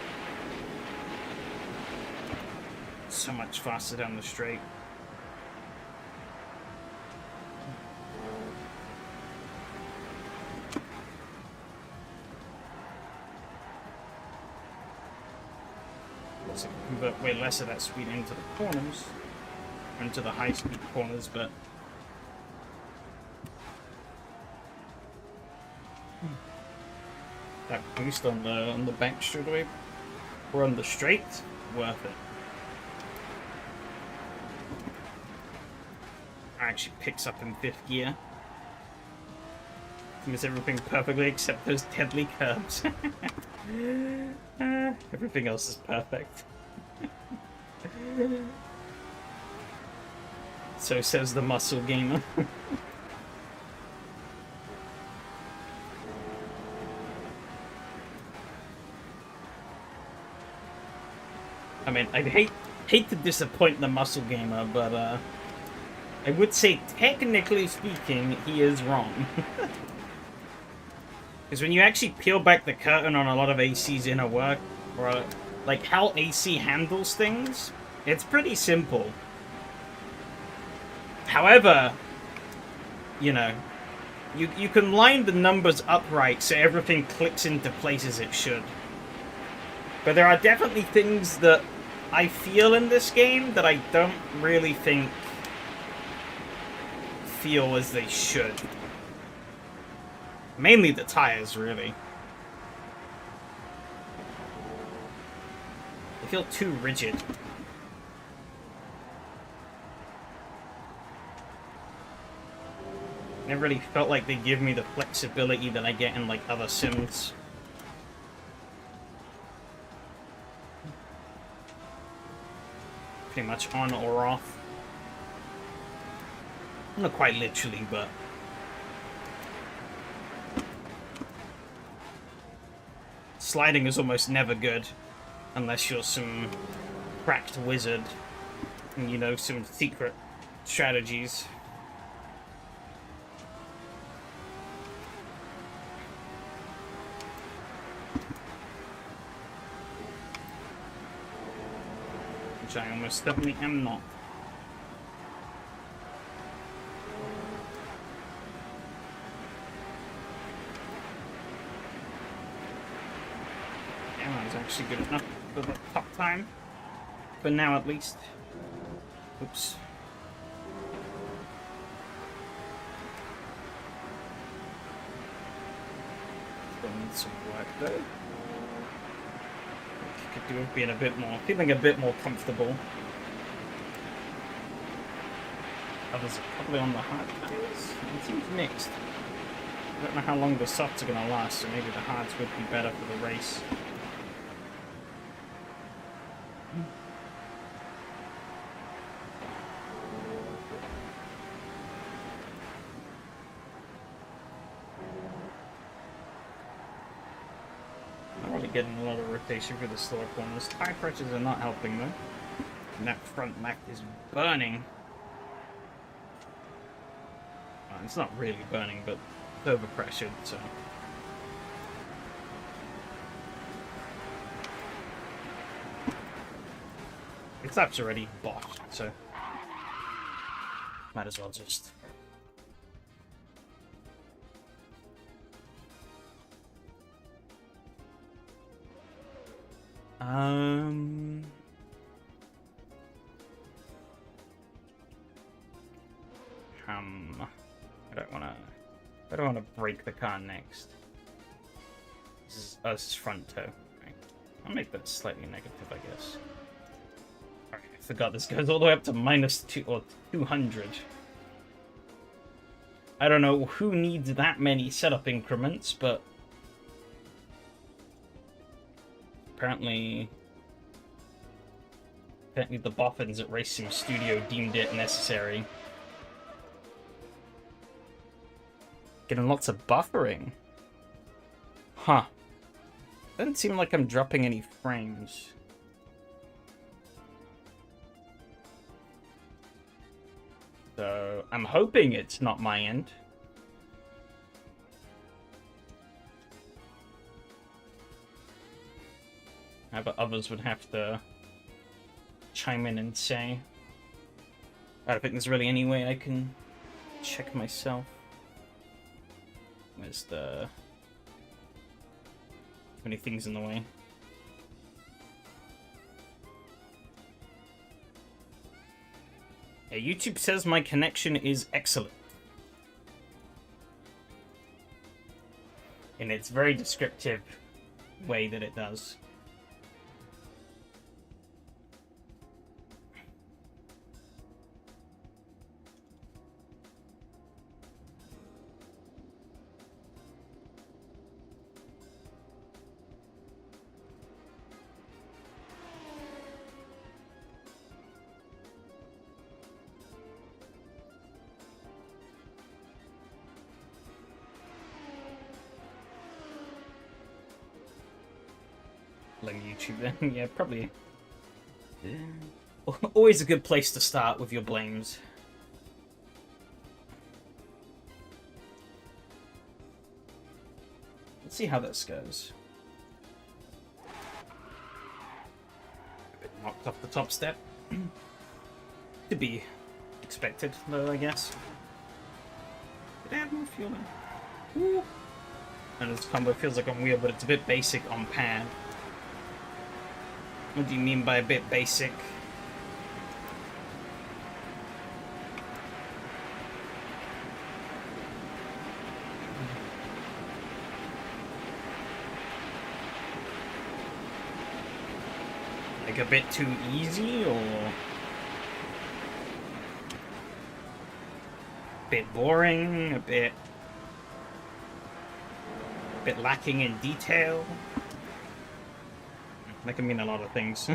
So much faster down the straight. So convert way less of that speed into the corners, into the high speed corners, but that boost on the back straightaway or on the straight, worth it. Actually picks up in 5th gear. Does everything perfectly except those deadly curbs. Everything else is perfect. So says the muscle gamer. I mean, I'd hate to disappoint the muscle gamer, but I would say, technically speaking, he is wrong. Because when you actually peel back the curtain on a lot of AC's inner work, or like how AC handles things, It's pretty simple. However, you know, you can line the numbers upright so everything clicks into places it should. But there are definitely things that I feel in this game that I don't really think feel as they should. Mainly the tires, really. They feel too rigid. Never really felt like they give me the flexibility that I get in, like, other sims. Pretty much on or off. Not quite literally, but... sliding is almost never good. Unless you're some cracked wizard. And, you know, some secret strategies. Which I almost definitely am not. Yeah, that was actually good enough for the top time. For now, at least. Oops. Still need some work, though. Could do with being a bit more, feeling a bit more comfortable. Others are probably on the hard tires. It seems mixed. I don't know how long the softs are going to last, so maybe the hards would be better for the race. Getting a lot of rotation for the slower corners. Tire pressures are not helping though. And that front left is burning. It's not really burning, but it's overpressured, so. This lap's already botched, so. Might as well just. I don't wanna break the car next. This is front toe. Right. I'll make that slightly negative, I guess. Alright, I forgot this goes all the way up to -2 or 200. I don't know who needs that many setup increments, but apparently the boffins at Race Sim Studio deemed it necessary. Getting lots of buffering. Huh. Doesn't seem like I'm dropping any frames. So, I'm hoping it's not my end. But others would have to chime in and say. I don't think there's really any way I can check myself. There's too many things in the way. Yeah, YouTube says my connection is excellent. In its very descriptive way that it does. Blame YouTube then. Yeah, probably. Always a good place to start with your blames. Let's see how this goes. A bit knocked off the top step. To be expected, though, I guess. Did I add more fuel in? Ooh. And this combo feels like on wheel, but it's a bit basic on pad. What do you mean by a bit basic? Like a bit too easy, or a bit boring, a bit lacking in detail? That can mean a lot of things.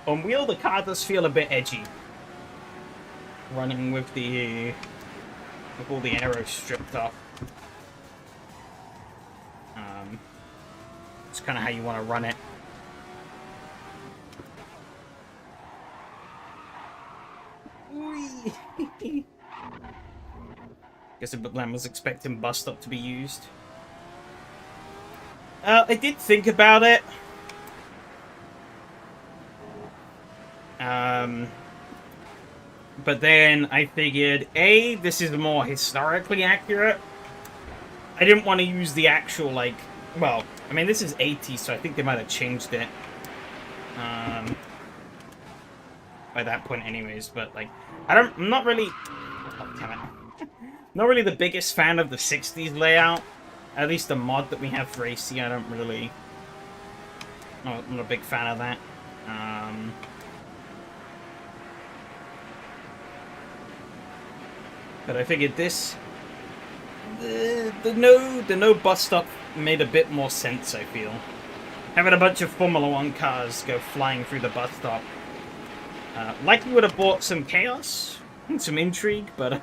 On wheel, the car does feel a bit edgy. Running with all the arrows stripped off. It's kind of how you want to run it. Guess Lamb was expecting bus stop to be used. I did think about it. But then I figured, A, this is more historically accurate. I didn't want to use the actual, like, well, I mean, this is 80, so I think they might have changed it. By that point anyways, but, like, I'm not really, oh, damn it. Not really the biggest fan of the 60s layout. At least the mod that we have for AC, I don't really, I'm not a big fan of that. But I figured this, the no bus stop made a bit more sense, I feel. Having a bunch of Formula 1 cars go flying through the bus stop. Likely would have brought some chaos and some intrigue, but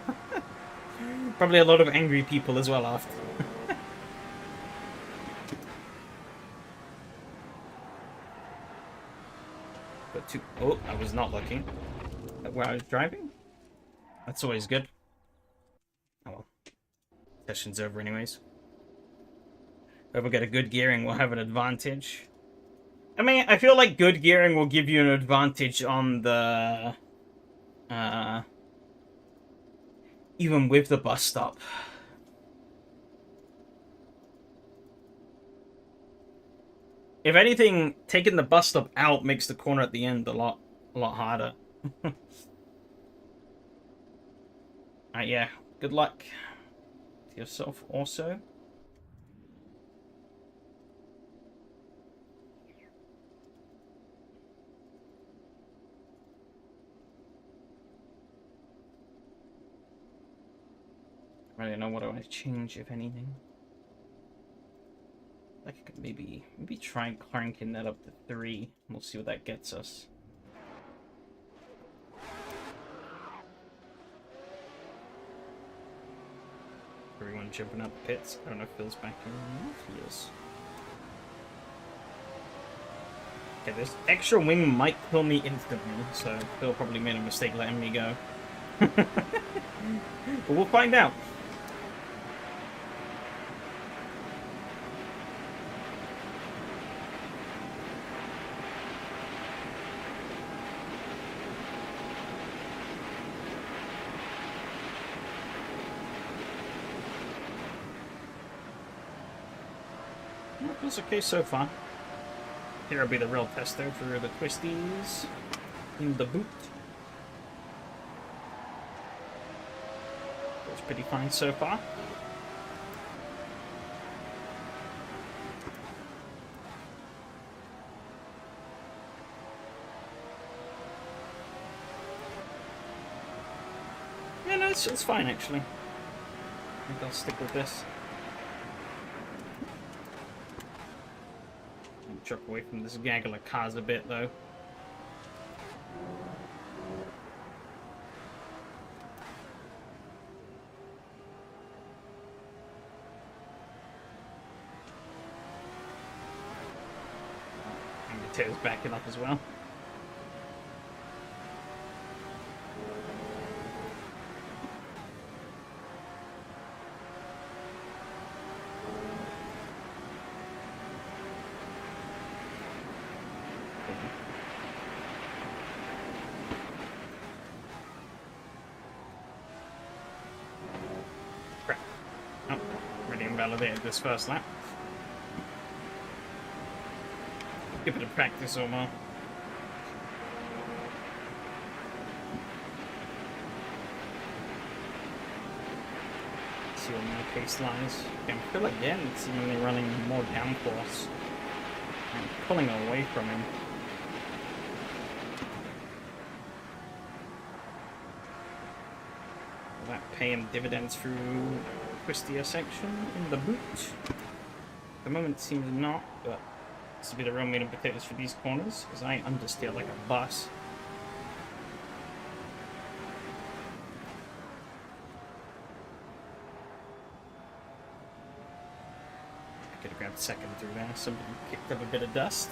probably a lot of angry people as well after. But oh, I was not looking at where I was driving. That's always good. Oh well. Session's over anyways. Whoever get a good gearing will have an advantage. I mean, I feel like good gearing will give you an advantage on the... even with the bus stop. If anything, taking the bus stop out makes the corner at the end a lot harder. Yeah, good luck to yourself also. I don't know what I want to change, if anything. Like, I could maybe try cranking that up to 3. We'll see what that gets us. Everyone jumping out the pits. I don't know if Phil's back in. He is. Okay, this extra wing might kill me instantly, so Phil probably made a mistake letting me go. But we'll find out. Feels okay so far. Here will be the real tester for the twisties in the boot. Feels pretty fine so far. Yeah, no, it's fine actually. I think I'll stick with this. Truck away from this gaggle of cars a bit, though. And the tail's backing up as well. validated this first lap. Give it a practice or more. See where my pace lies. I feel like again, it's seemingly running more downforce. I'm pulling away from him. Will that pay him dividends through twistier section in the boot? At the moment it seems not, but this will be the real meat and potatoes for these corners, because I understeer like a bus. I could have grabbed second through there. Somebody kicked up a bit of dust.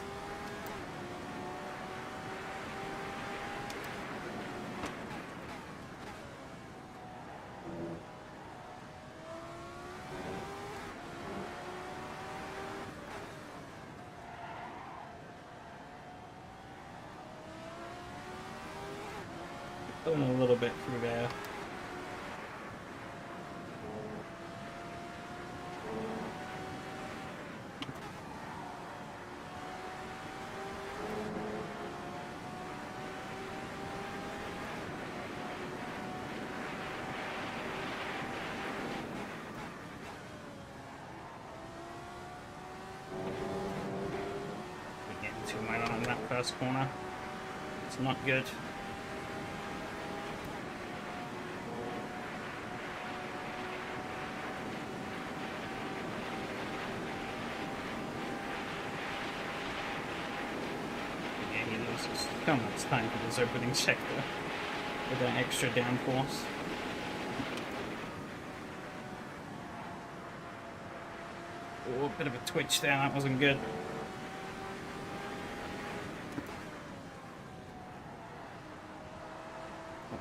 Going a little bit through there. We're getting too minor on that first corner. It's not good. So much time for this opening sector with that extra downforce. Oh, a bit of a twitch there, that wasn't good.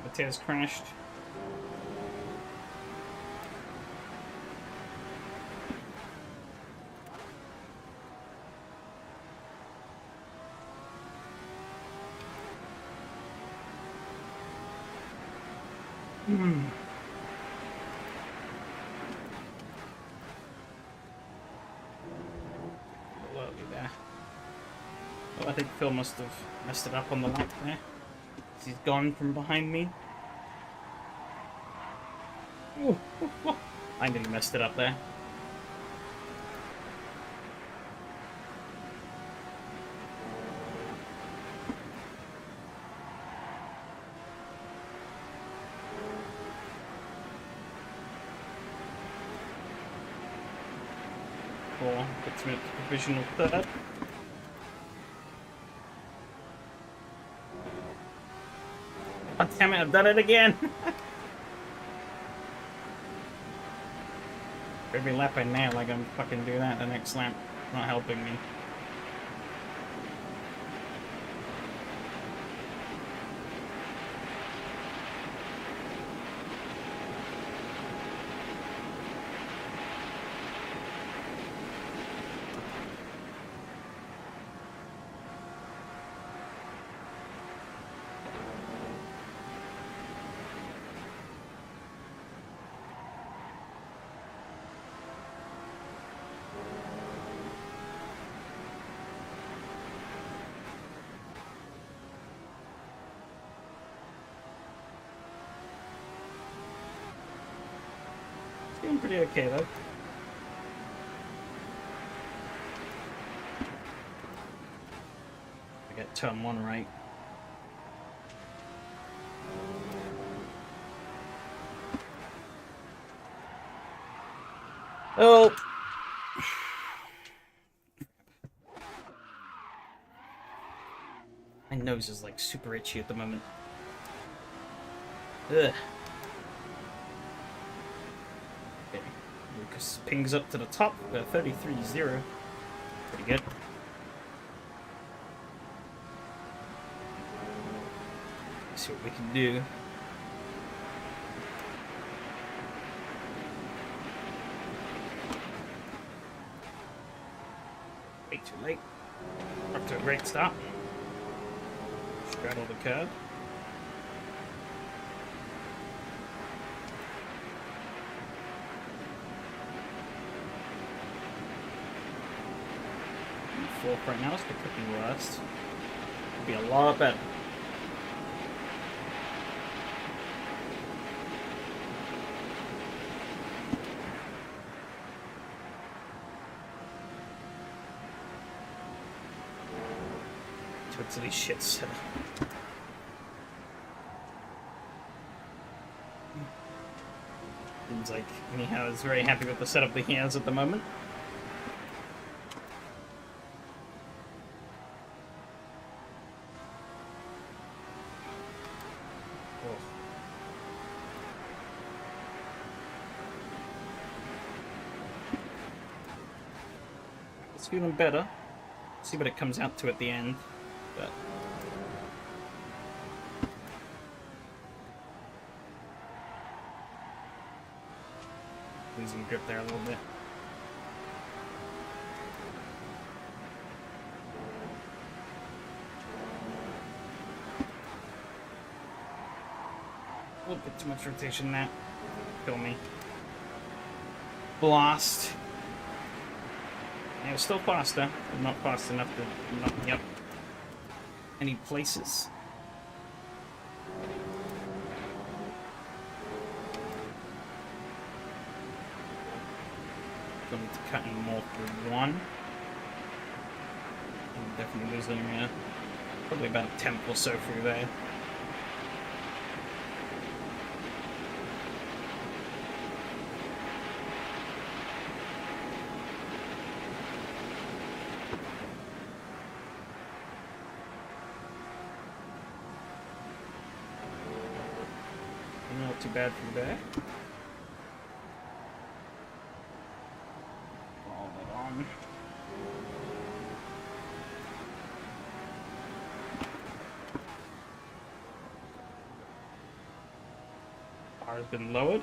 Mateus crashed. There. Oh, I think Phil must have messed it up on the lap there. He's gone from behind me. Ooh, ooh, ooh. I nearly messed it up there. Puts me at the provisional third. Oh, damn it, I've done it again! Every lap I nail, I can fucking do that the next lap. It's not helping me. Doing pretty okay though. I got turn one right. Oh! My nose is like super itchy at the moment. Ugh. Lucas pings up to the top, 33-0. Pretty good. Let's see what we can do. Way too late. Up to a great start. Straddle the curb. 4th right now, so it could be worse. Could be a lot better. Totally shit set up. Seems like anyhow is very happy with the setup that he has at the moment. Oh. It's feeling better. See what it comes out to at the end. But losing grip there a little bit. A little bit too much rotation there. Kill me. Blast. And it was still faster, but not fast enough to knock me up any places. Going to cut in more for 1. I'm definitely losing probably about a 10th or so through there. Not too bad through there. All that on. Bar has been lowered.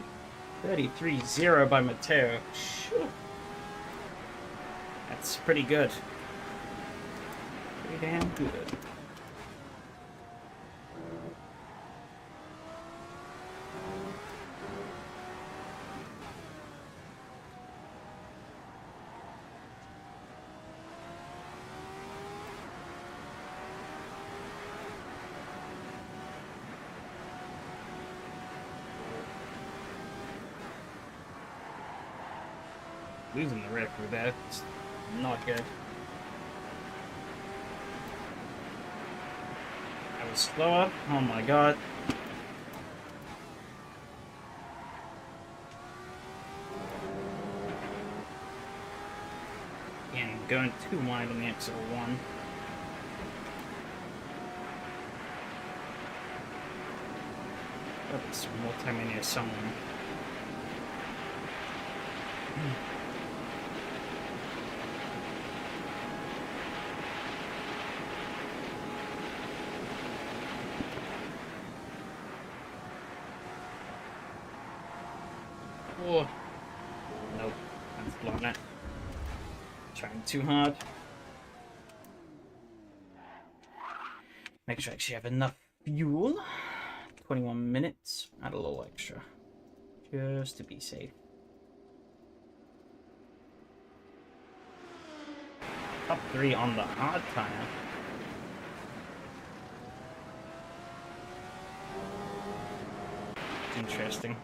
33-0 by Mateo. Shoo. That's pretty good. Pretty damn good. Losing the rip with that. It's not good. I was slower. Oh my god. And going too wide on the exit 1. Got some more time in here somewhere. Oh. Nope. That's blown it. Trying too hard. Make sure I actually have enough fuel. 21 minutes. Add a little extra. Just to be safe. Top 3 on the hard tire. Interesting.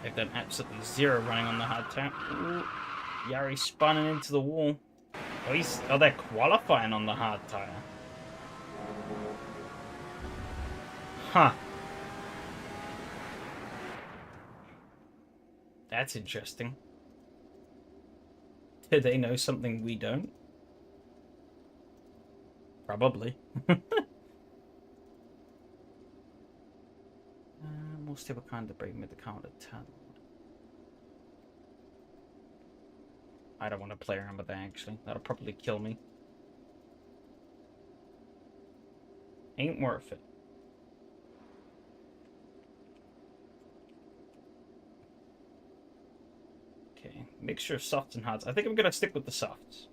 I've done absolutely 0 running on the hard tire. Ooh, Yari spinning into the wall. Oh, they're qualifying on the hard tire. Huh. That's interesting. Do they know something we don't? Probably. More stable kind of bring me the counter turn. I don't want to play around with that actually. That'll probably kill me. Ain't worth it. Okay, mixture of softs and hards. I think I'm gonna stick with the softs.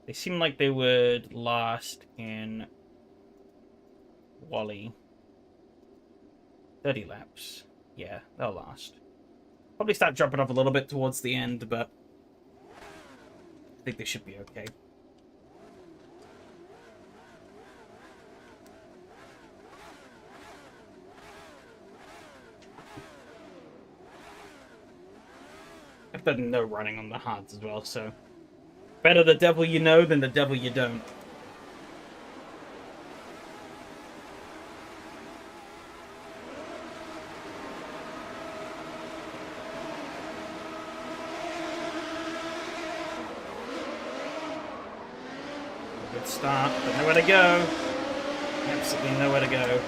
They seem like they would last in Wally 30 laps. Yeah, they'll last. Probably start dropping off a little bit towards the end, but I think they should be okay. I've done no running on the hards as well, so better the devil you know than the devil you don't. Good start, but nowhere to go. Absolutely nowhere to go.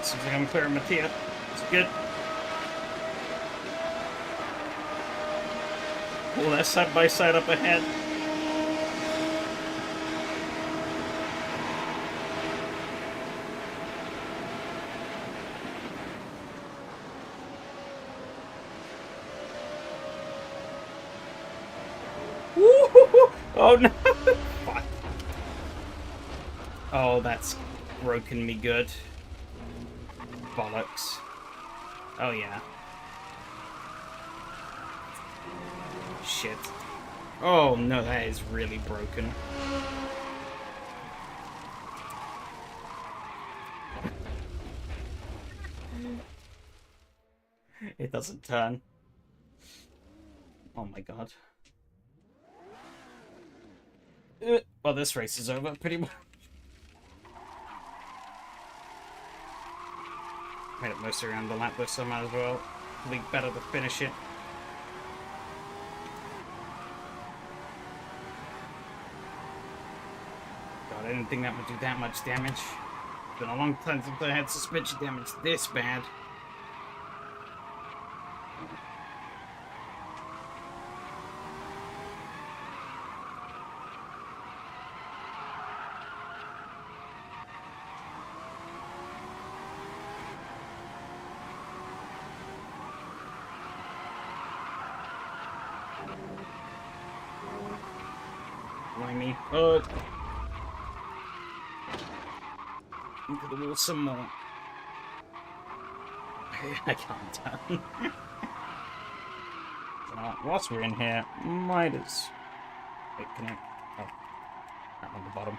Seems like I'm clearing Mattia. It's good. Pull that side by side up ahead. Woo-hoo-hoo! Oh no! Fuck. Oh, that's broken me good. Bollocks. Oh yeah. Shit. Oh no, that is really broken. It doesn't turn. Oh my god. Well, this race is over pretty much. Made it mostly around the lap though, so I might as well be better to finish it. God, I didn't think that would do that much damage. It's been a long time since I had suspension damage this bad. Me. Into the wall some more. I can't turn. Whilst we're in here, might as... Wait, can I... Oh, I'm on the bottom.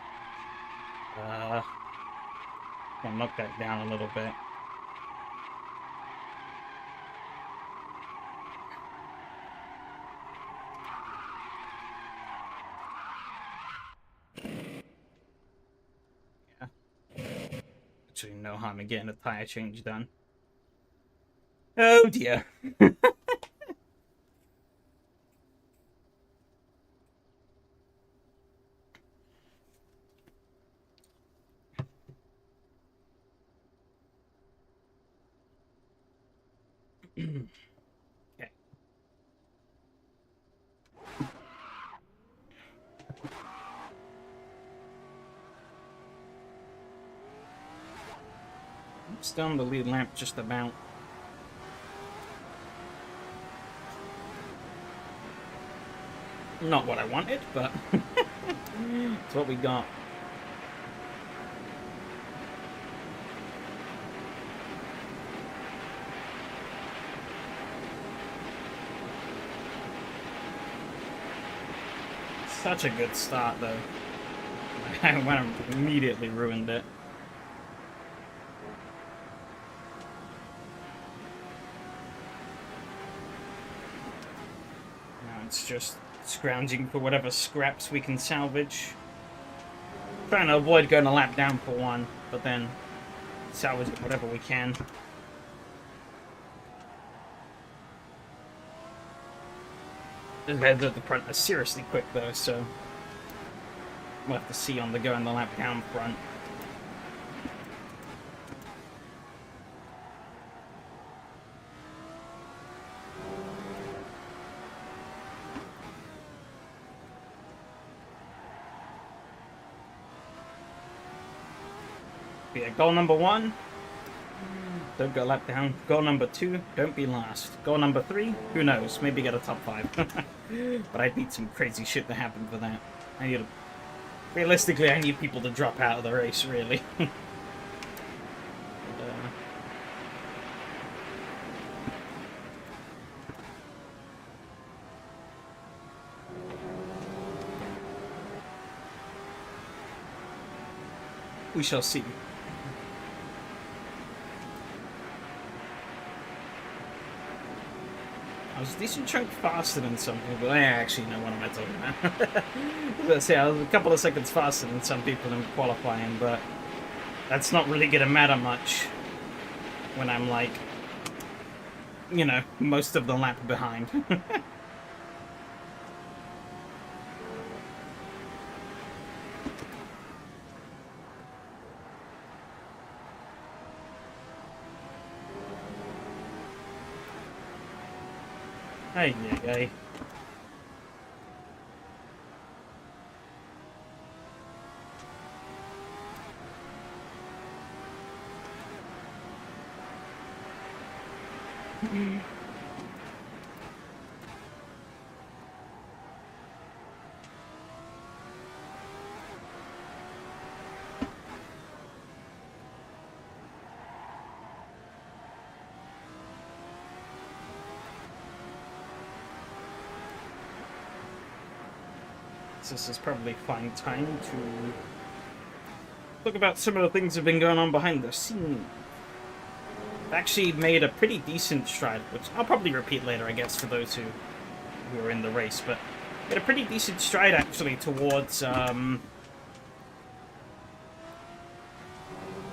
I'll knock that down a little bit. Actually, no harm in getting a tire change done. Oh dear. Okay. Still on the lead lap, just about. Not what I wanted, but it's what we got. Such a good start, though. I went and immediately ruined it. Now it's just scrounging for whatever scraps we can salvage. Trying to avoid going a lap down for one, but then salvage whatever we can. The guys at the front are seriously quick though, so we'll have to see on the go and the lap down front. Yeah, goal number 1. don't go a lap down. Goal number 2, don't be last. Goal number 3, who knows, maybe get a top 5. But I'd need some crazy shit to happen for that. Realistically, I need people to drop out of the race, really. We shall see. I was a decent chunk faster than some people. Actually, no, what am I talking about? Let's say I was a couple of seconds faster than some people in qualifying, but that's not really going to matter much when I'm like, you know, most of the lap behind. Ay, ay, ay. This is probably fine time to talk about some of the things that have been going on behind the scenes. I've actually made a pretty decent stride, which I'll probably repeat later, I guess, for those who are in the race, but made a pretty decent stride, actually, towards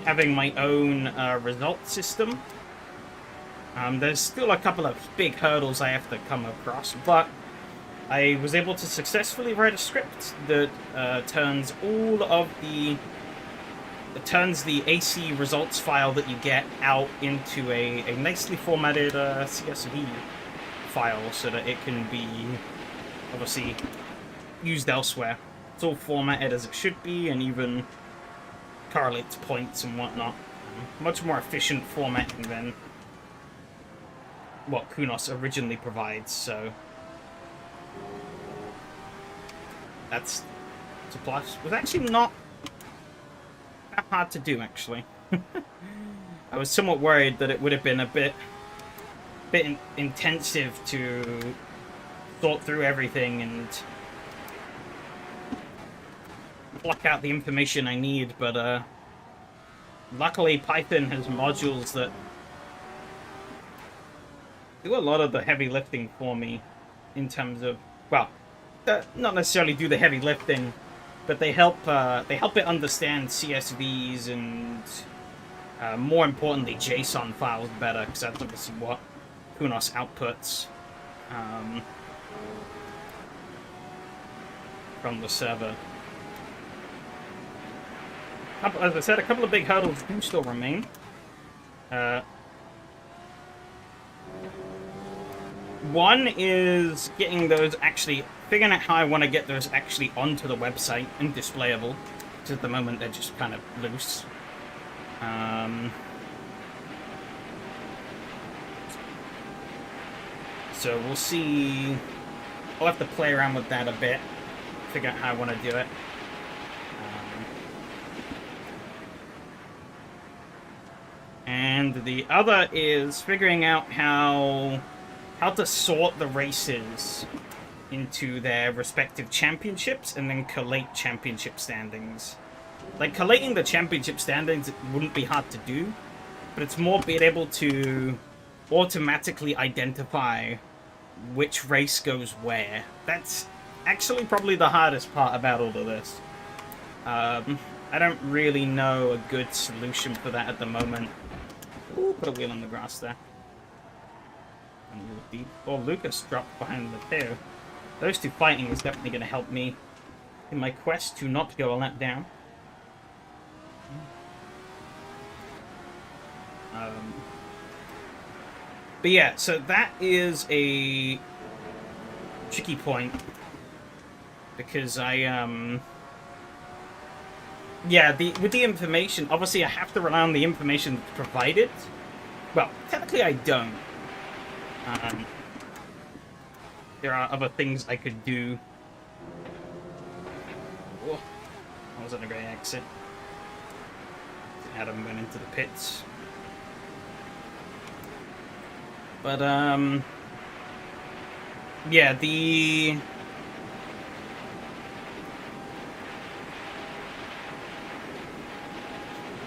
having my own result system. There's still a couple of big hurdles I have to come across, but I was able to successfully write a script that turns the AC results file that you get out into a nicely formatted CSV file so that it can be obviously used elsewhere. It's all formatted as it should be, and even correlates points and whatnot. Much more efficient formatting than what Kunos originally provides, so that's a plus. It was actually not that hard to do, actually. I was somewhat worried that it would have been a bit intensive to sort through everything and pluck out the information I need, but luckily Python has modules that do a lot of the heavy lifting for me in terms of, well, not necessarily do the heavy lifting, but they help it understand CSVs and more importantly JSON files better, because that's obviously what Kunos outputs from the server. As I said, a couple of big hurdles do still remain. One is getting those figuring out how I want to get those actually onto the website and displayable, because at the moment they're just kind of loose. So we'll see. I'll have to play around with that a bit, figure out how I want to do it. And the other is figuring out how to sort the races into their respective championships and then collate championship standings. Like, collating the championship standings wouldn't be hard to do, but it's more being able to automatically identify which race goes where. That's actually probably the hardest part about all of this. I don't really know a good solution for that at the moment. Ooh, put a wheel on the grass there. Oh, Lucas dropped behind the two. Those two fighting is definitely going to help me in my quest to not go a lap down. But yeah, so that is a tricky point, because with the information, obviously I have to rely on the information that's provided, Well, technically I don't. There are other things I could do. Oh, that wasn't a great exit. Adam went into the pits. But, yeah, the...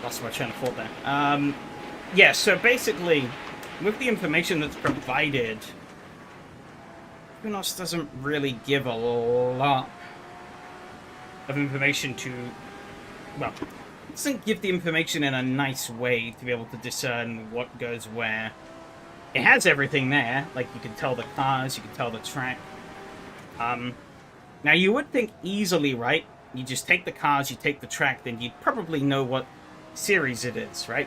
Lost my train of thought there. Yeah, so basically, with the information that's provided, Kunos doesn't really give a lot of information to... Well, it doesn't give the information in a nice way to be able to discern what goes where. It has everything there, like you can tell the cars, you can tell the track. Now you would think easily, right? You just take the cars, you take the track, then you'd probably know what series it is, right?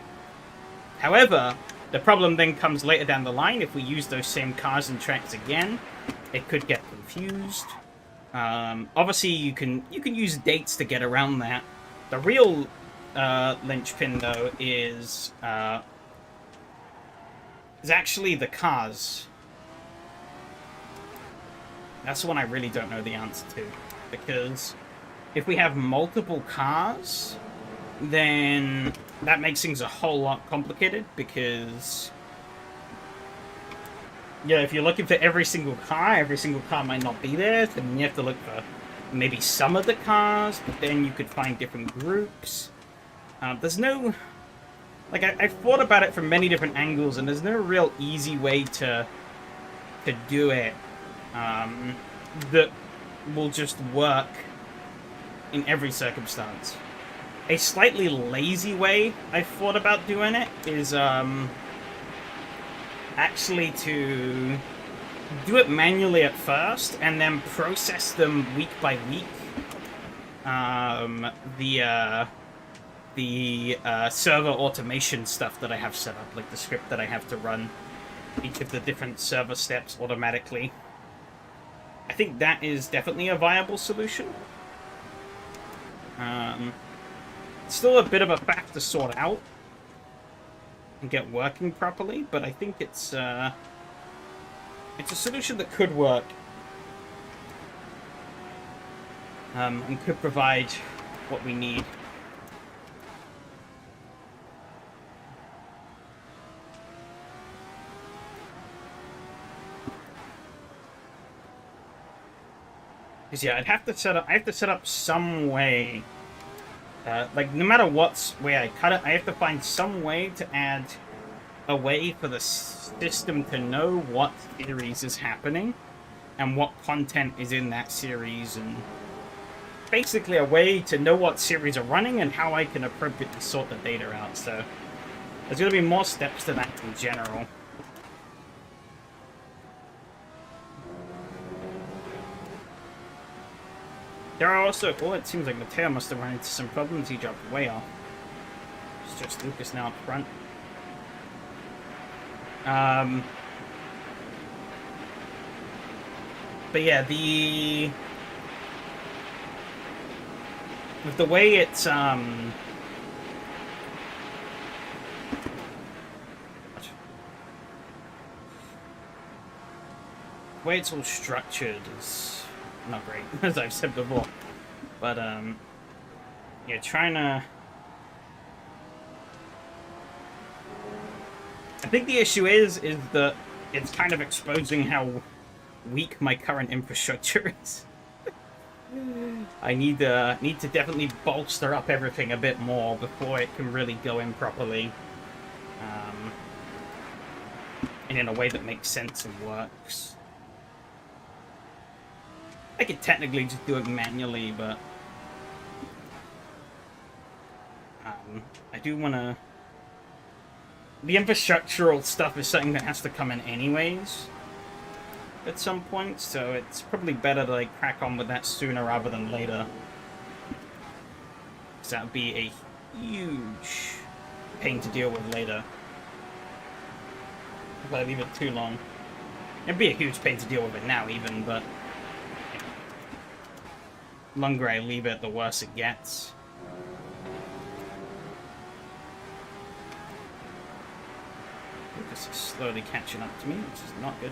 However, the problem then comes later down the line. If we use those same cars and tracks again, it could get confused. Obviously, you can use dates to get around that. The real linchpin, though, is actually the cars. That's the one I really don't know the answer to. Because if we have multiple cars, then that makes things a whole lot complicated, because yeah, if you're looking for every single car might not be there, then you have to look for maybe some of the cars, but then you could find different groups. There's no... Like, I've thought about it from many different angles, and there's no real easy way to do it that will just work in every circumstance. A slightly lazy way I've thought about doing it is actually to do it manually at first and then process them week by week. The server automation stuff that I have set up, like the script that I have to run each of the different server steps automatically. I think that is definitely a viable solution. Still a bit of a fact to sort out and get working properly, but I think it's a solution that could work and could provide what we need. Because yeah, I have to set up some way. Like, no matter what way I cut it, I have to find some way to add a way for the system to know what series is happening and what content is in that series, and basically a way to know what series are running and how I can appropriately sort the data out. So there's going to be more steps to that in general. There are also... Oh, it seems like Mateo must have run into some problems. He dropped way off. It's just Lucas now up front. But yeah, with the way it's... The way it's all structured is not great, as I've said before. But, yeah, trying to... I think the issue is that it's kind of exposing how weak my current infrastructure is. I need to definitely bolster up everything a bit more before it can really go in properly. And in a way that makes sense and works. I could technically just do it manually, but I do want to... The infrastructural stuff is something that has to come in anyways at some point, so it's probably better to like crack on with that sooner rather than later. Because that would be a huge pain to deal with later. If I leave it too long. It'd be a huge pain to deal with it now even, but the longer I leave it, the worse it gets. Lucas is slowly catching up to me, which is not good.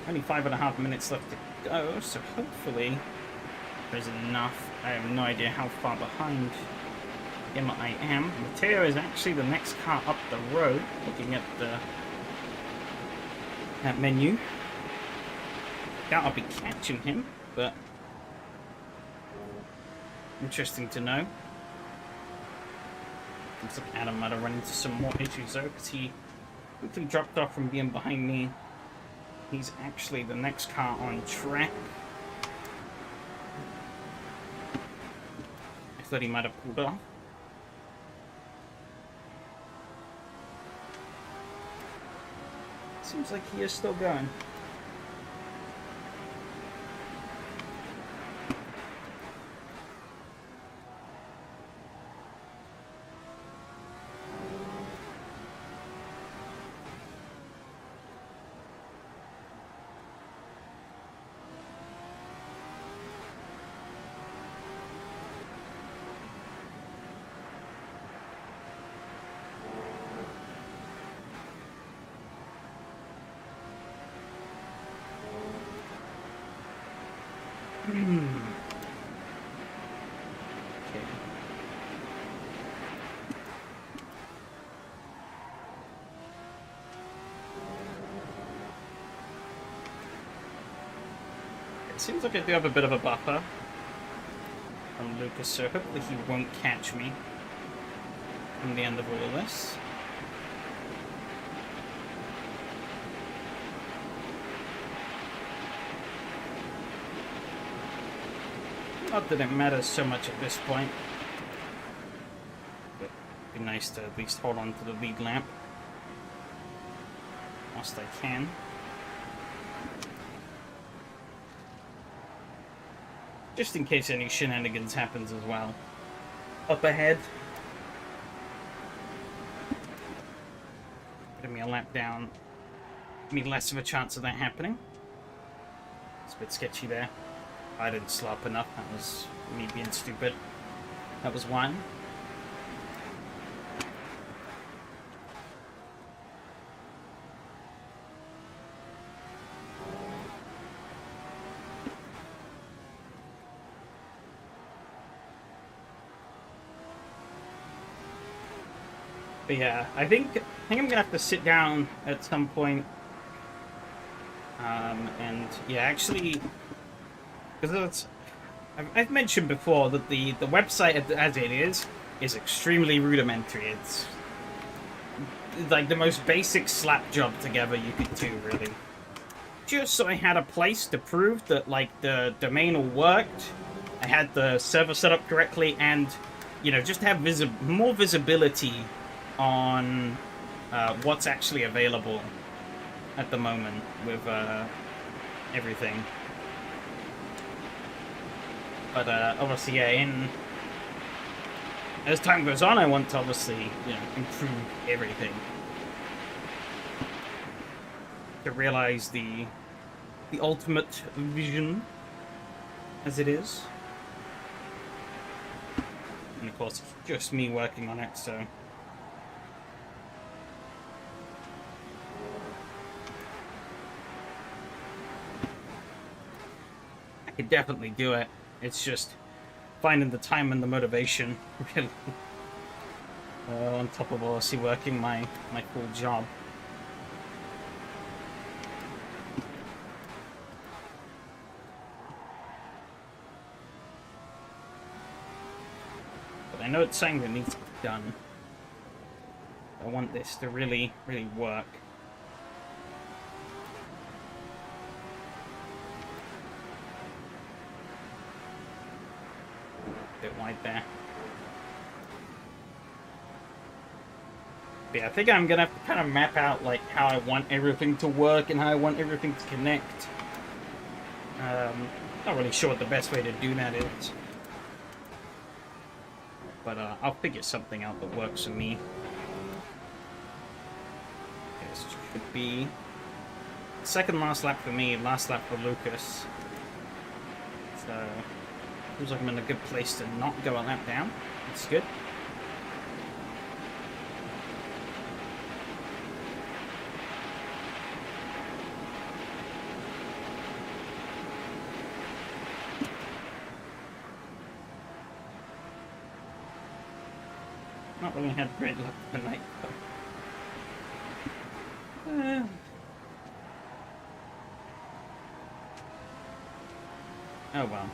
Only 5.5 minutes left to go, so hopefully there's enough. I have no idea how far behind him I am. Mateo is actually the next car up the road, looking at that menu. Doubt I'll be catching him, but interesting to know. Looks like Adam might have run into some more issues though, because he quickly dropped off from being behind me. He's actually the next car on track. I thought he might have pulled off. Seems like he is still going. It seems like I do have a bit of a buffer from Lucas, so hopefully he won't catch me from the end of all of this. Not that it matters so much at this point, but it'd be nice to at least hold on to the lead lap whilst I can. Just in case any shenanigans happens as well. Up ahead. Putting me a lap down. Give me less of a chance of that happening. It's a bit sketchy there. I didn't slow up enough. That was me being stupid. That was one. But yeah, I think I'm gonna have to sit down at some point. And yeah, actually, because I've mentioned before that the website as it is extremely rudimentary. It's like the most basic slap job together you could do, really. Just so I had a place to prove that like the domain all worked, I had the server set up correctly, and you know, just have more visibility on what's actually available at the moment with everything. But obviously, yeah, as time goes on, I want to obviously, you know, improve everything to realize the ultimate vision as it is. And of course, it's just me working on it, so. I could definitely do it. It's just finding the time and the motivation, really. On top of obviously working my full job. But I know it's something that needs to be done. I want this to really, really work. Bit wide there. But yeah, I think I'm gonna have to kind of map out like how I want everything to work and how I want everything to connect. Not really sure what the best way to do that is, but I'll figure something out that works for me. Okay, this should be second last lap for me, last lap for Lucas. So. Feels like I'm in a good place to not go a lap down. That's good. only had great luck tonight. Oh well.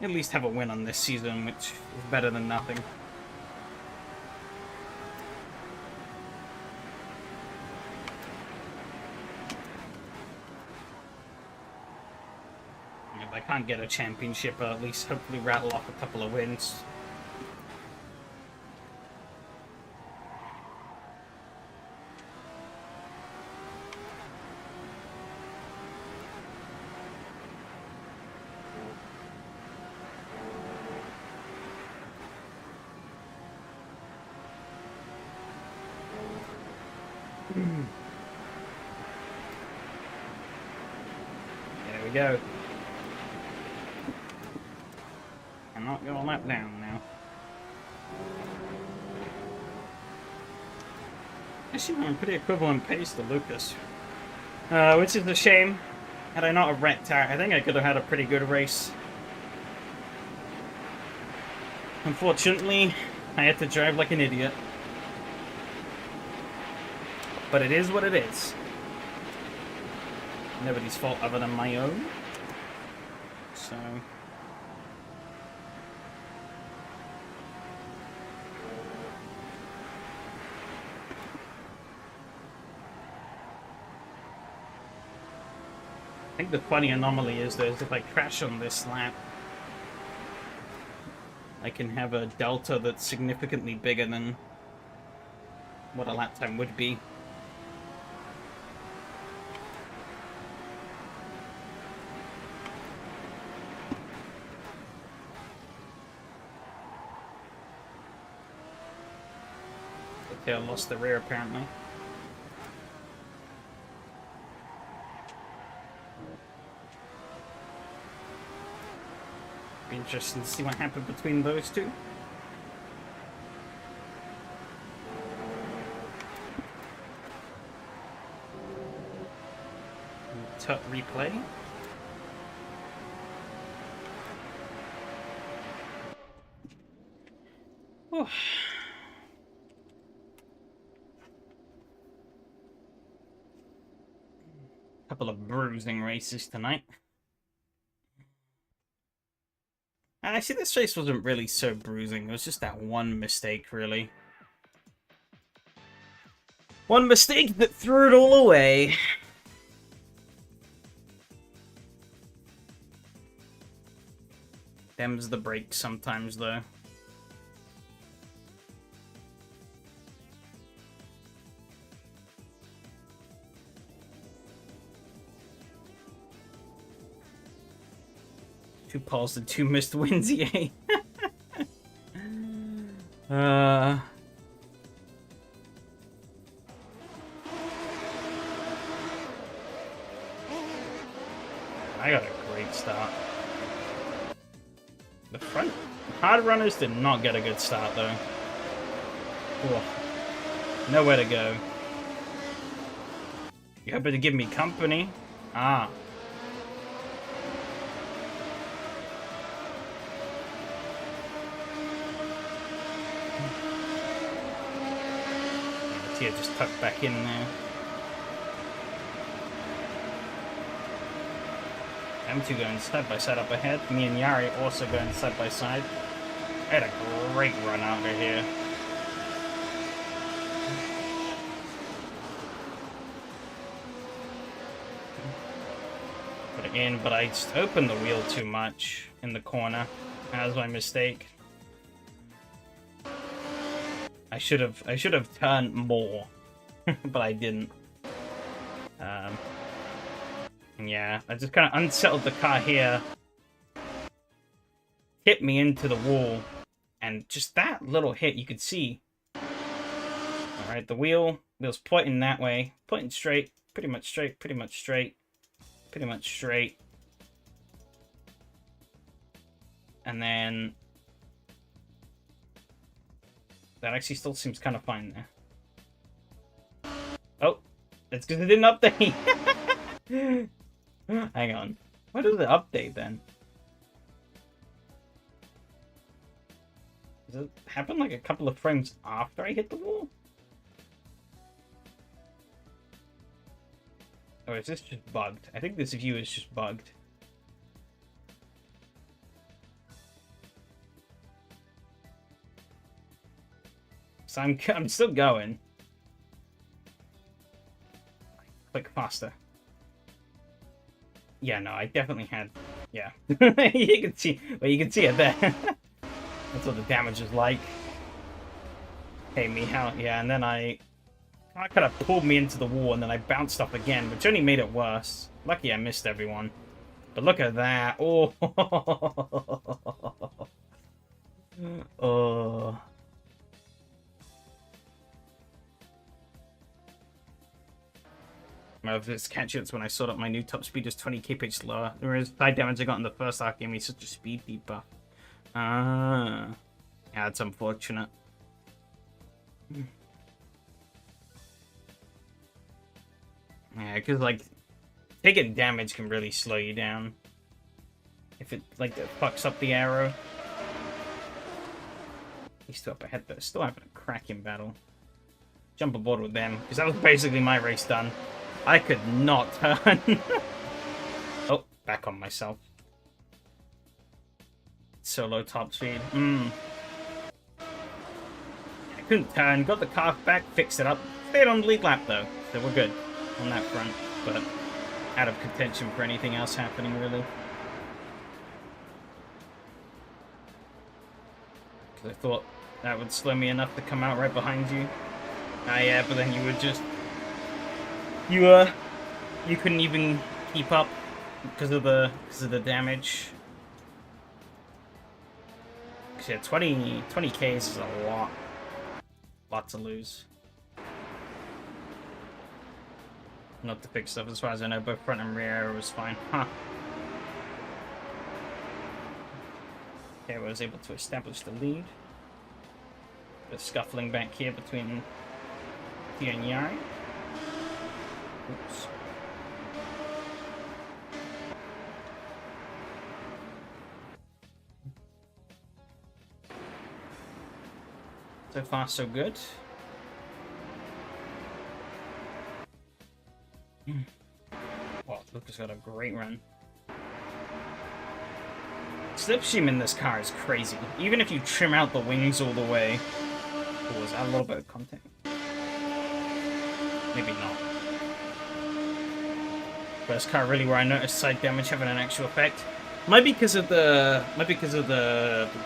At least have a win on this season, which is better than nothing. If I can't get a championship, I'll at least hopefully rattle off a couple of wins. There we go. Cannot go a lap down now. Actually, I'm pretty equivalent pace to Lucas. Which is a shame. Had I not a red tire, I think I could have had a pretty good race. Unfortunately, I had to drive like an idiot. But it is what it is. Nobody's fault other than my own. So... I think the funny anomaly is, though, is if I crash on this lap, I can have a delta that's significantly bigger than what a lap time would be. Okay, I lost the rear apparently. Be interesting to see what happened between those two. Tut replay. Whew. Couple of bruising races tonight. Actually, this race wasn't really so bruising. It was just that one mistake, really. One mistake that threw it all away. Them's the brakes sometimes, though. Two poles and two missed wins, yay. I got a great start. The front hard runners did not get a good start, though. Whoa. Nowhere to go. You hoping to give me company? Ah. Tia just tucked back in there. Them two going side by side up ahead. Me and Yari also going side by side. I had a great run out of here. Put it in, but I just opened the wheel too much in the corner. That was my mistake. I should have turned more, but I didn't. Yeah, I just kind of unsettled the car here, hit me into the wall, and just that little hit you could see. All right, the wheel's pointing that way, pointing straight, pretty much straight, pretty much straight, pretty much straight, and then. That actually still seems kind of fine there. Oh, it's because it didn't update. Hang on. Why does it update then? Does it happen like a couple of frames after I hit the wall? Or is this just bugged? I think this view is just bugged. So I'm still going. Click faster. Yeah, no, I definitely had. Yeah, you can see. Well, you can see it there. That's what the damage is like. Hey, me, how? Yeah, and then I kind of pulled me into the wall, and then I bounced up again, which only made it worse. Lucky I missed everyone. But look at that. Oh. Oh. Of this catch it's when I saw that my new top speed is 20 kph lower. Whereas side damage I got in the first arc gave me such a speed debuff. Ah. Yeah, that's unfortunate. Yeah, because, like, taking damage can really slow you down. If it, like, it fucks up the arrow. He's still up ahead, but still having a cracking battle. Jump aboard with them, because that was basically my race done. I could not turn. Oh, back on myself. Solo top speed. I couldn't turn, got the car back, fixed it up. Stayed on the lead lap though, so we're good on that front. But out of contention for anything else happening, really. Because I thought that would slow me enough to come out right behind you. Ah, yeah, but then you would just... You couldn't even keep up because of the damage. Cause yeah, 20 Ks is a lot to lose. Not to fix stuff, as far as I know, both front and rear arrow was fine. Huh. Okay, I was able to establish the lead. The scuffling back here between Tia and Yari. Oops. So far, so good. Well, Luca's got a great run. Slipstream in this car is crazy. Even if you trim out the wings all the way. Oh, is that a little bit of content? Maybe not. First car really where I noticed side damage having an actual effect. Might be because of the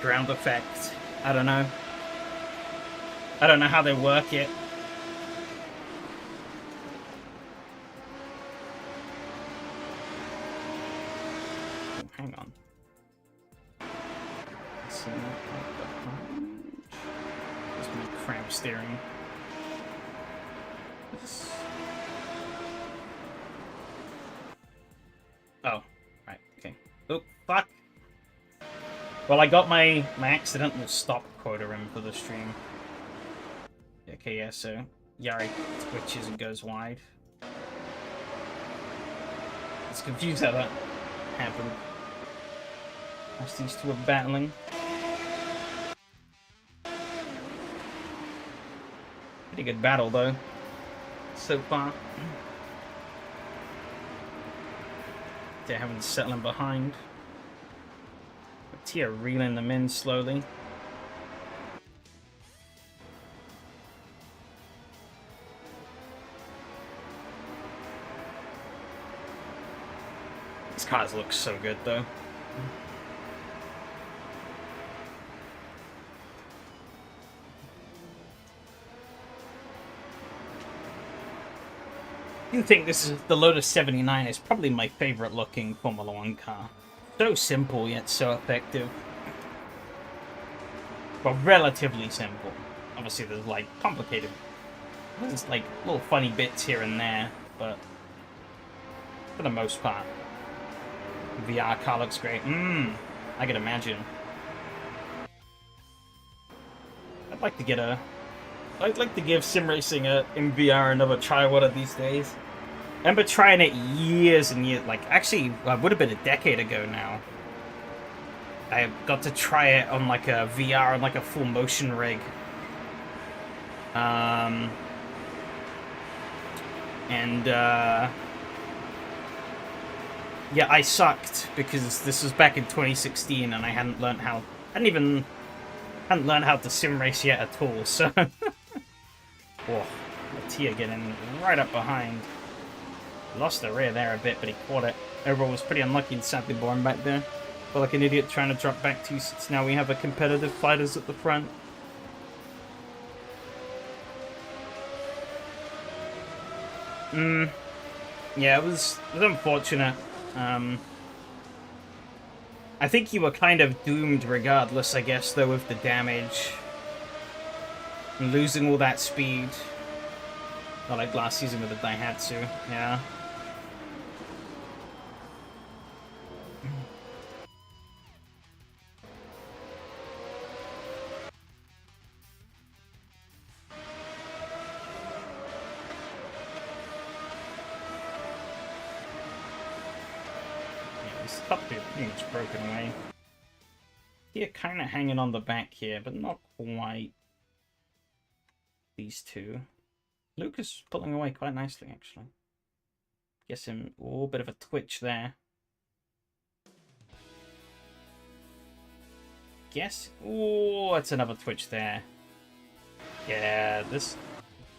ground effect. I don't know. I don't know how they work it. Oh, hang on. Let's see. Just gonna cramp steering. Oh, right, okay. Oh, fuck. Well, I got my accidental stop quota in for the stream. Okay, yeah, so Yari twitches and goes wide. It's confused how that happened. As these two are battling. Pretty good battle, though, so far. They're having to settle in behind. But Tia reeling them in slowly. These cars look so good, though. I think this is the Lotus 79 is probably my favorite looking Formula 1 car. So simple yet so effective. But relatively simple. Obviously there's like complicated, there's like little funny bits here and there, but for the most part, the VR car looks great. I can imagine. I'd like to give sim racing in VR another try one of these days. remember trying it years and years, like, actually, it would have been a decade ago now. I got to try it on, like, a VR and, like, a full motion rig. Yeah, I sucked because this was back in 2016 and I hadn't learned how to sim race yet at all, so oh, Mattia getting right up behind. Lost the rear there a bit, but he caught it. Overall was pretty unlucky and sadly born back there. Felt like an idiot trying to drop back 2 seats. Now we have a competitive fighters at the front. Yeah, it was unfortunate. I think you were kind of doomed regardless, I guess, though, with the damage. And losing all that speed. Not like last season with the Daihatsu, yeah. This top here pretty much broken away. Here, kind of hanging on the back here, but not quite. These two. Lucas pulling away quite nicely, actually. Guess him. Oh, bit of a twitch there. Guess. Oh, that's another twitch there. Yeah, this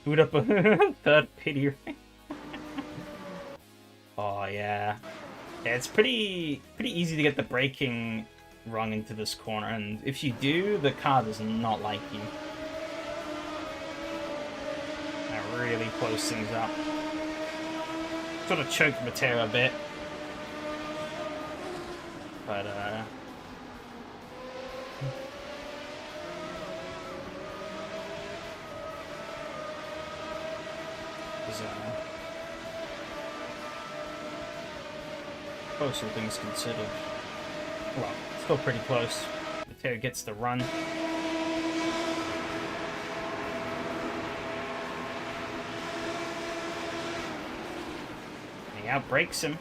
boot up a third pity ring. Oh yeah. Yeah, it's pretty easy to get the braking wrong into this corner, and if you do, the car does not like you. That really close things up. Sort of choked Mateo a bit. But, close, all things considered. Well, still pretty close. Mateo gets the run. He outbrakes him.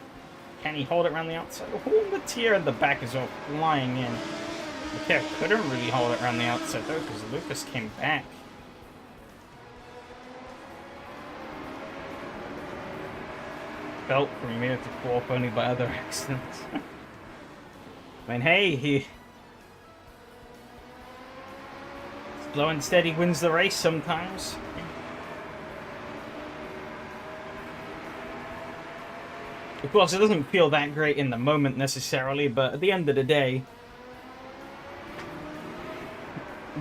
Can he hold it around the outside? Oh, Mateo in the back is all flying in. Mateo couldn't really hold it around the outside though, because Lucas came back. Felt from here to fourth only by other accidents. I mean, hey, slow and steady wins the race sometimes. Of course, it doesn't feel that great in the moment necessarily, but at the end of the day,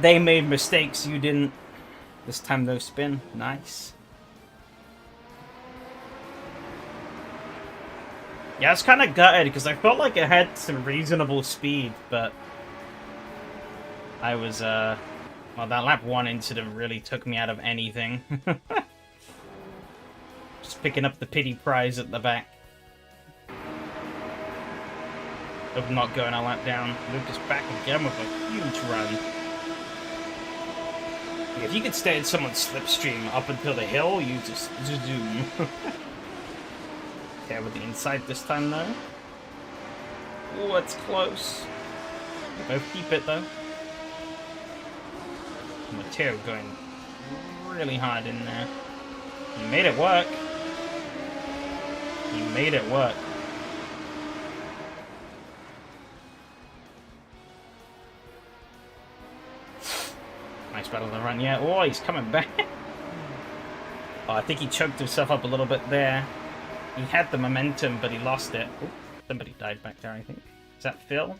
they made mistakes, you didn't. This time, no spin. Nice. Yeah, I was kind of gutted because I felt like it had some reasonable speed, but I was, well, that lap 1 incident really took me out of anything. Just picking up the pity prize at the back. Of not going a lap down. Lucas back again with a huge run. Yeah, if you could stay in someone's slipstream up until the hill, you just zoom. Okay, with the inside this time, though. Oh, it's close. They both keep it, though. Mateo going really hard in there. He made it work. He made it work. Nice battle on the run, yeah. Oh, he's coming back. Oh, I think he choked himself up a little bit there. He had the momentum, but he lost it. Ooh, somebody died back there, I think. Is that Phil?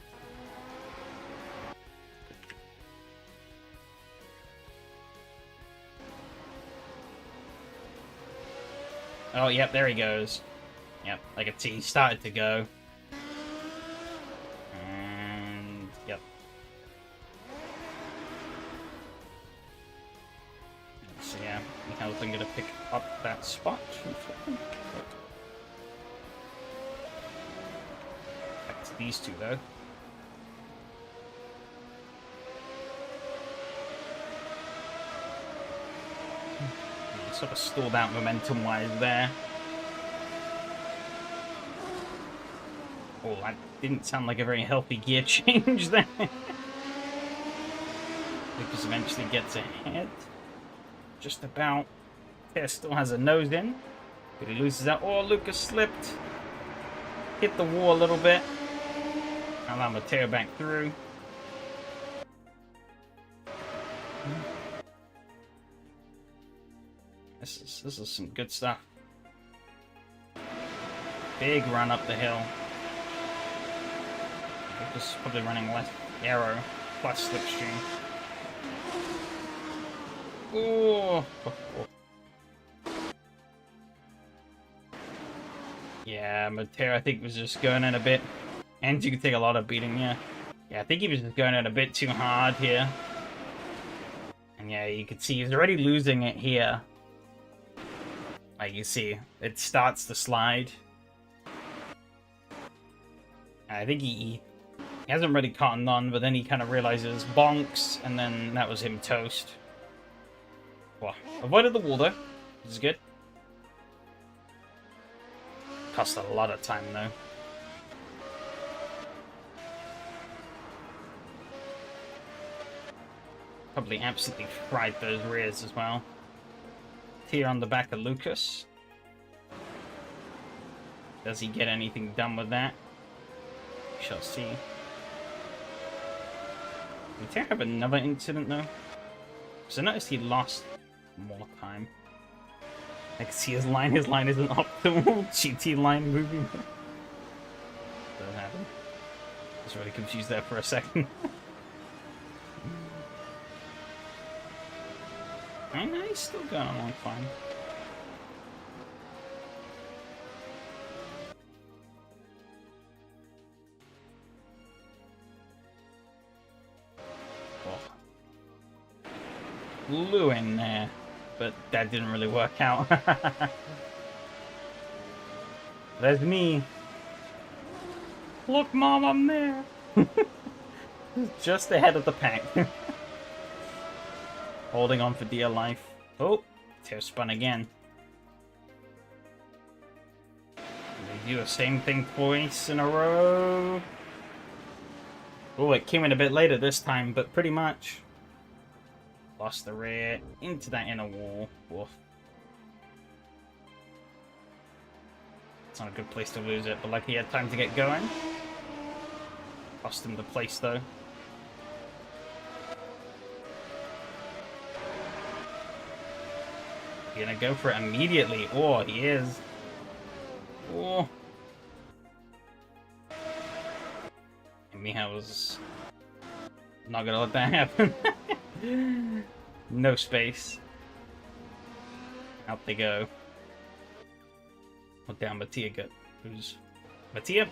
Oh, yep, there he goes. Yep, I could see he started to go. And, yep. So, yeah, how's I'm going to pick up that spot? Back to these two, though. Sort of stalled out momentum-wise there. Oh, that didn't sound like a very healthy gear change there. Lucas eventually gets ahead. Just about. There still has a nose in. But he loses out. Oh, Lucas slipped. Hit the wall a little bit. Allow Mateo back through. This is some good stuff. Big run up the hill. Lucas probably running less aero plus slipstream. Ooh. Yeah, Mateo I think was just going in a bit. And you can take a lot of beating, yeah. Yeah, I think he was just going in a bit too hard here. And yeah, you can see he's already losing it here. Like you see, it starts to slide. I think he hasn't really caught on, but then he kind of realizes bonks, and then that was him toast. Well, avoided the wall though, which is good. Cost a lot of time though. Probably absolutely fried those rears as well. Here on the back of Lucas. Does he get anything done with that? We shall see. Did he have another incident though? Because I noticed he lost more time. I can see his line isn't optimal. GT line moving. Doesn't happen. I was really confused there for a second. I know he's still going along fine. Blew in there, but that didn't really work out. There's me. Look, Mom, I'm there. Just ahead of the pack. Holding on for dear life. Oh, tail spun again. They do the same thing twice in a row. Oh, it came in a bit later this time, but pretty much. Lost the rear into that inner wall. Woof. It's not a good place to lose it, but like he had time to get going. Lost him the place though. Gonna go for it immediately. Oh, he is. Oh. And Mihai was not gonna let that happen. No space. Out they go. Well, down Mattia got who's Mattia.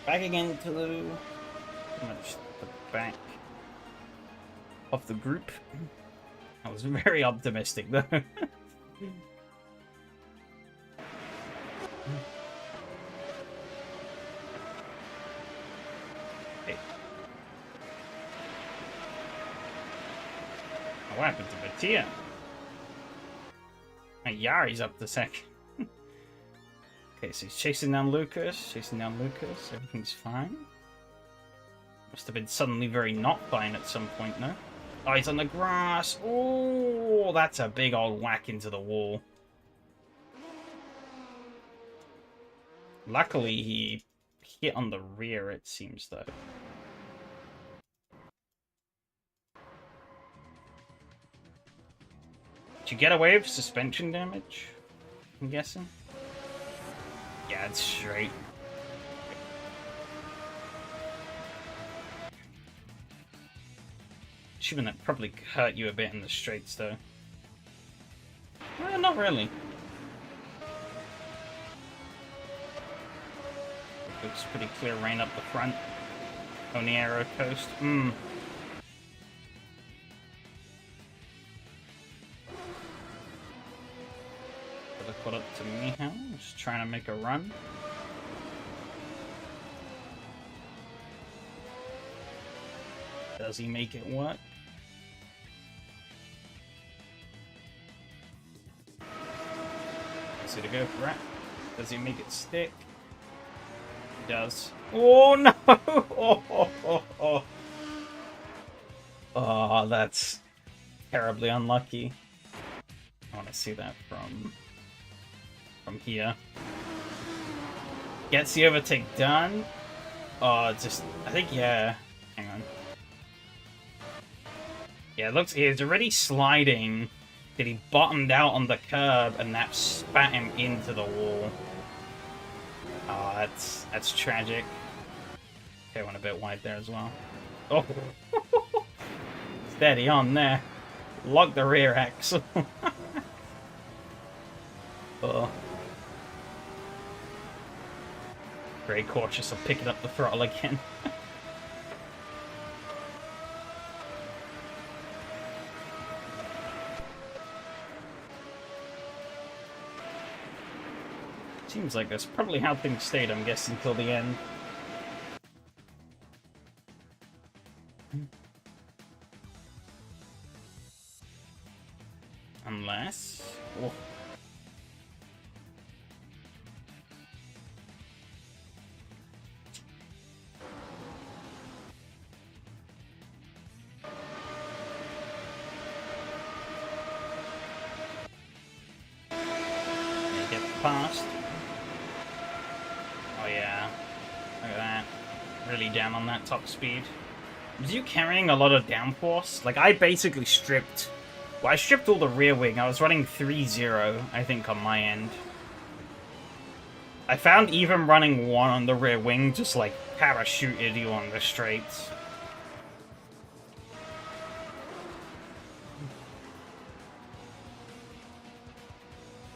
Back again to the pretty much the back of the group. I was very optimistic though. Okay. What happened to Mattia? Yari's up the second. Okay, so he's chasing down Lucas. Everything's fine. Must have been suddenly very not fine at some point, no? Oh, he's on the grass. Oh, that's a big old whack into the wall. Luckily, he hit on the rear, it seems, though. Did you get away with suspension damage? I'm guessing? Yeah, it's straight. Assuming that probably hurt you a bit in the straights, though. Well, not really. Looks pretty clear rain up the front. On the aero coast. Could have caught up to Mihai. Just trying to make a run. Does he make it work? So to go for it. Does he make it stick? He does. Oh, no! Oh, that's terribly unlucky. I want to see that from here. Gets the overtake done. Oh, just... I think, yeah. Hang on. Yeah, it looks... He's already sliding. That he bottomed out on the curb, and that spat him into the wall. Oh, that's tragic. Okay, went a bit wide there as well. Oh! Steady on there. Lock the rear axle. Oh. Very cautious of picking up the throttle again. Seems like that's probably how things stayed, I'm guessing, till the end. Unless... Oh. Get past. Oh yeah. Look at that. Really down on that top speed. Was you carrying a lot of downforce? Like, I basically stripped... Well, I stripped all the rear wing. I was running 3-0, I think, on my end. I found even running 1 on the rear wing just, like, parachuted you on the straights.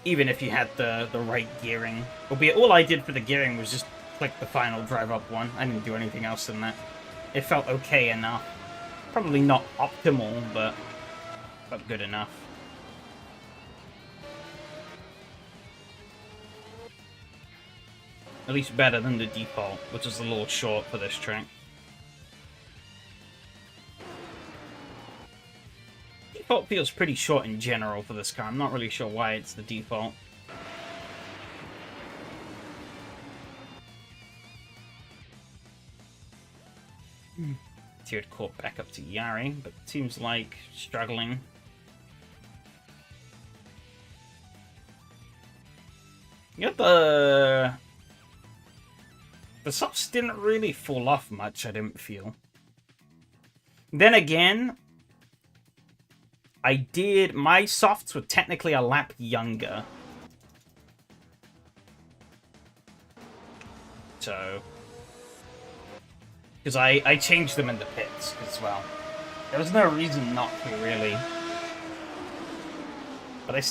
Even if you had the right gearing. Albeit, all I did for the gearing was just click the final drive up one. I didn't do anything else than that. It felt okay enough. Probably not optimal, but good enough. At least better than the default, which is a little short for this track. Default feels pretty short in general for this car. I'm not really sure why it's the default. Tiered court back up to Yari, but seems like struggling. You got the softs didn't really fall off much, I didn't feel. Then again, my softs were technically a lap younger. So, because I changed them in the pits as well. There was no reason not to, really. But I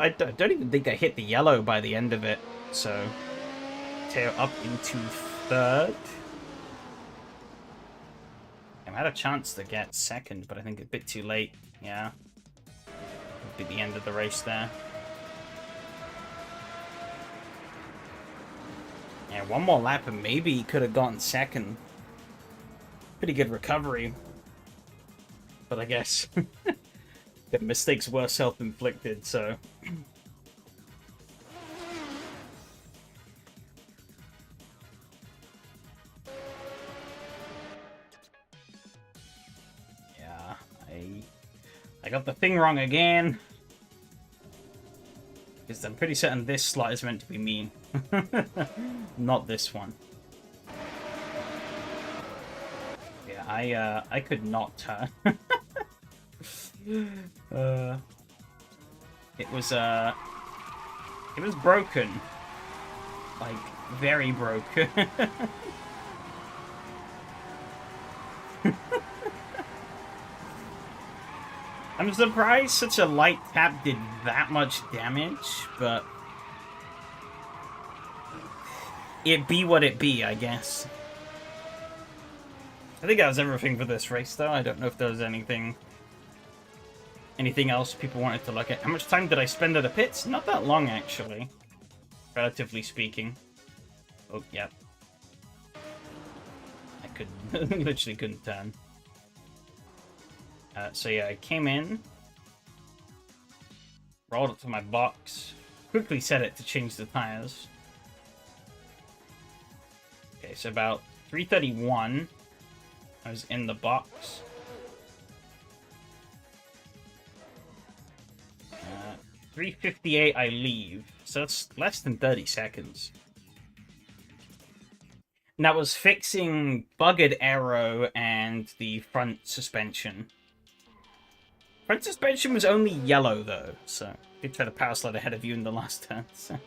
don't even think I hit the yellow by the end of it, so... Tail up into 3rd. I had a chance to get 2nd, but I think a bit too late, yeah. Would be the end of the race there. Yeah, 1 more lap and maybe he could have gotten 2nd. Pretty good recovery. But I guess the mistakes were self-inflicted, so... Yeah, I got the thing wrong again. Because I'm pretty certain this slot is meant to be mean. Not this one. Yeah, I could not turn. It was broken. Like, very broken. I'm surprised such a light tap did that much damage, but it be what it be, I guess. I think that was everything for this race, though. I don't know if there was anything else people wanted to look at. How much time did I spend at the pits? Not that long, actually. Relatively speaking. Oh, yeah. I literally couldn't turn. So yeah, I came in, rolled it to my box, quickly set it to change the tires. Okay, Okay, so about 3:31, I was in the box. 3:58, I leave. So that's less than 30 seconds. And that was fixing buggered aero and the front suspension. Front suspension was only yellow, though, so I did try to power slide ahead of you in the last turn. So.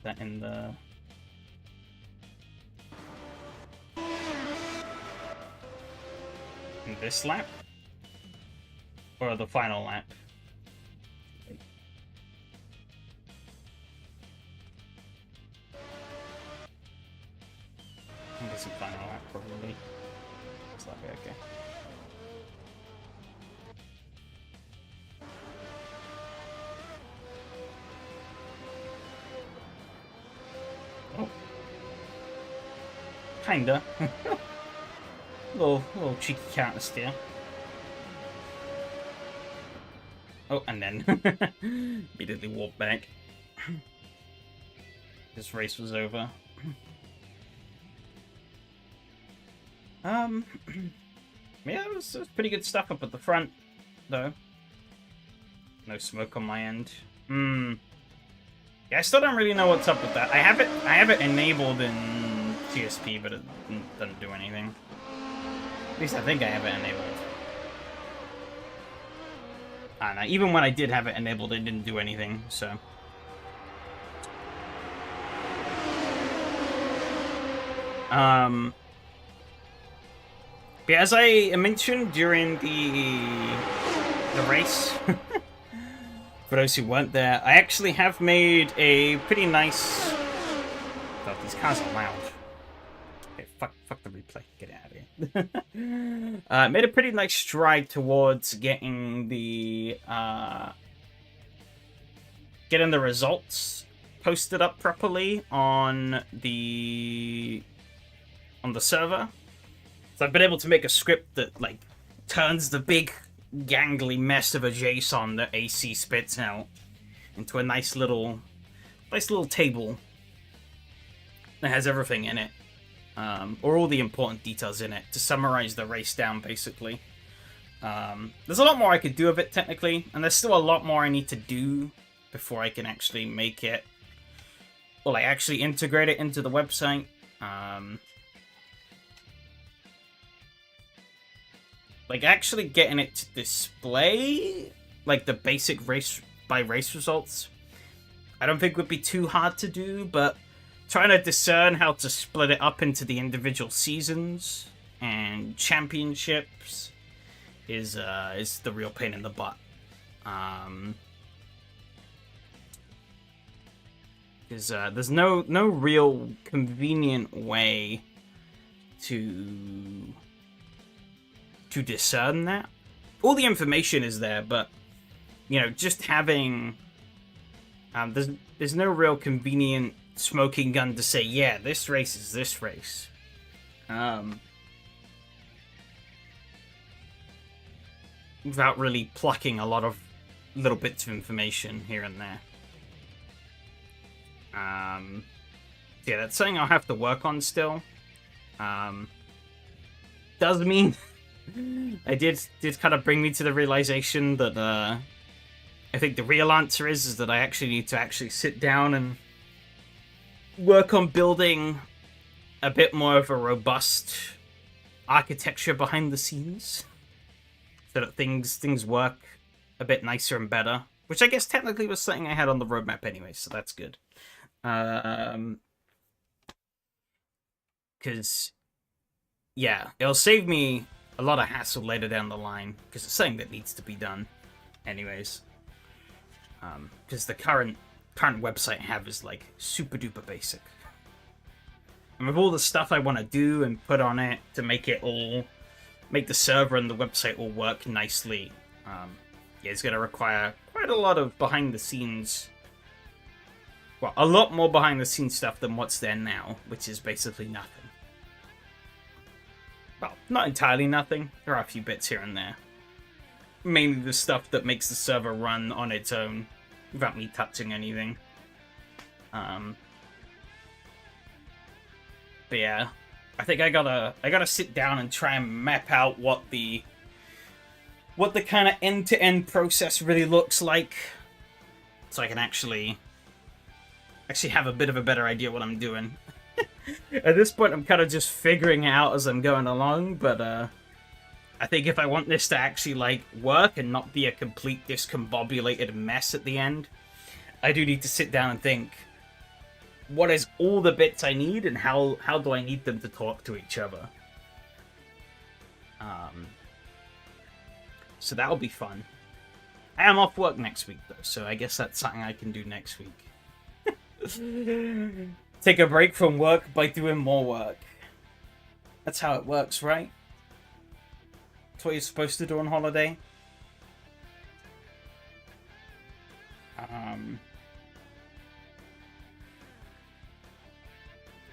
That in the... in this lap? Or the final lap? I think it's the final lap, probably. It's like, okay. Oh. Kinda. little cheeky counter steer. Oh, and then immediately walked back. This race was over. Yeah, it was pretty good stuff up at the front, though. No smoke on my end. Yeah, I still don't really know what's up with that. I have it enabled in TSP, but it doesn't do anything. At least I think I have it enabled. I don't know. Even when I did have it enabled, it didn't do anything, so... But as I mentioned during the race, for those who weren't there, I actually have made a pretty nice... Oh, these cars are loud. Okay, fuck the replay. Get out of here. Made a pretty nice stride towards getting the results posted up properly on the server. So I've been able to make a script that like turns the big gangly mess of a JSON that AC spits out into a nice little table that has everything in it, or all the important details in it to summarize the race down, basically. There's a lot more I could do of it technically, and there's still a lot more I need to do before I can actually make it, or like actually integrate it into the website. Like, actually getting it to display, like, the basic race-by-race results, I don't think would be too hard to do, but trying to discern how to split it up into the individual seasons and championships is the real pain in the butt. Because there's no real convenient way to discern that. All the information is there, but you know, just having there's no real convenient smoking gun to say, yeah, this race is this race. Without really plucking a lot of little bits of information here and there. Yeah, that's something I'll have to work on still. Does mean I did kind of bring me to the realization that I think the real answer is that I actually need to sit down and work on building a bit more of a robust architecture behind the scenes, so that things work a bit nicer and better. Which I guess technically was something I had on the roadmap anyway, so that's good. Because yeah, it'll save me a lot of hassle later down the line, because it's something that needs to be done anyways. Because the current website I have is like super duper basic. And with all the stuff I want to do and put on it to make the server and the website all work nicely, yeah, it's going to require quite a lot of behind the scenes, well, a lot more behind the scenes stuff than what's there now, which is basically nothing. Well, not entirely nothing. There are a few bits here and there. Mainly the stuff that makes the server run on its own without me touching anything. Um, but yeah, I think I gotta sit down and try and map out what the kind of end-to-end process really looks like, so I can actually have a bit of a better idea what I'm doing. At this point, I'm kind of just figuring it out as I'm going along, but I think if I want this to actually, like, work and not be a complete discombobulated mess at the end, I do need to sit down and think, what is all the bits I need, and how do I need them to talk to each other? So that'll be fun. I am off work next week, though, so I guess that's something I can do next week. Take a break from work by doing more work. That's how it works, right? That's what you're supposed to do on holiday.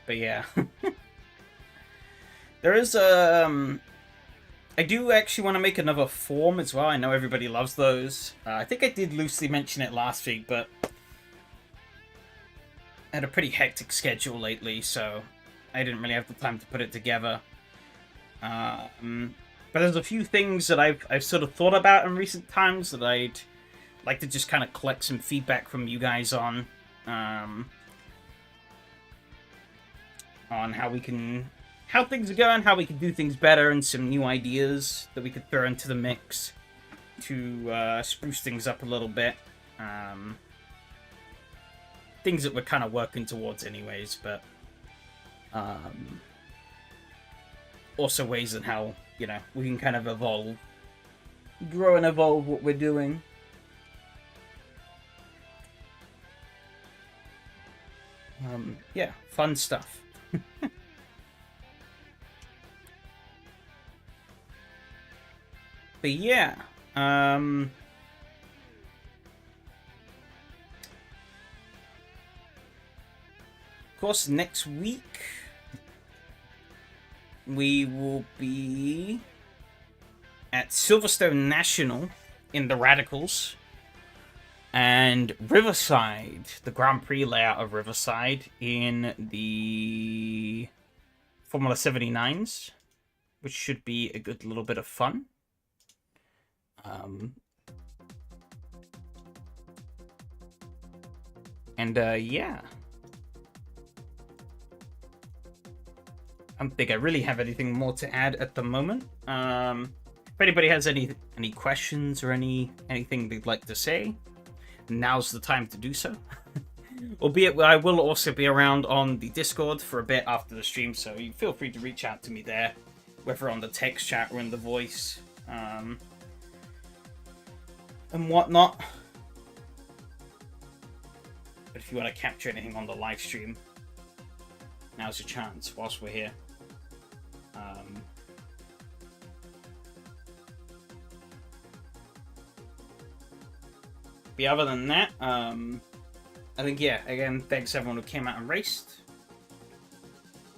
But yeah. There is I do actually want to make another form as well. I know everybody loves those. I think I did loosely mention it last week, but I had a pretty hectic schedule lately, so I didn't really have the time to put it together. But there's a few things that I've sort of thought about in recent times that I'd like to just kind of collect some feedback from you guys on how things are going, how we can do things better, and some new ideas that we could throw into the mix to spruce things up a little bit. Things that we're kind of working towards anyways, but also ways in how, you know, we can kind of evolve, grow and evolve what we're doing. Yeah, fun stuff. But yeah, of course, next week we will be at Silverstone National in the Radicals, and Riverside, the Grand Prix layout of Riverside in the Formula 79s, which should be a good little bit of fun. Yeah. I don't think I really have anything more to add at the moment. If anybody has any questions or anything they'd like to say, now's the time to do so. Albeit, I will also be around on the Discord for a bit after the stream, so you feel free to reach out to me there, whether on the text chat or in the voice, and whatnot. But if you want to capture anything on the live stream, now's your chance whilst we're here. But other than that, I think, yeah, again, thanks everyone who came out and raced.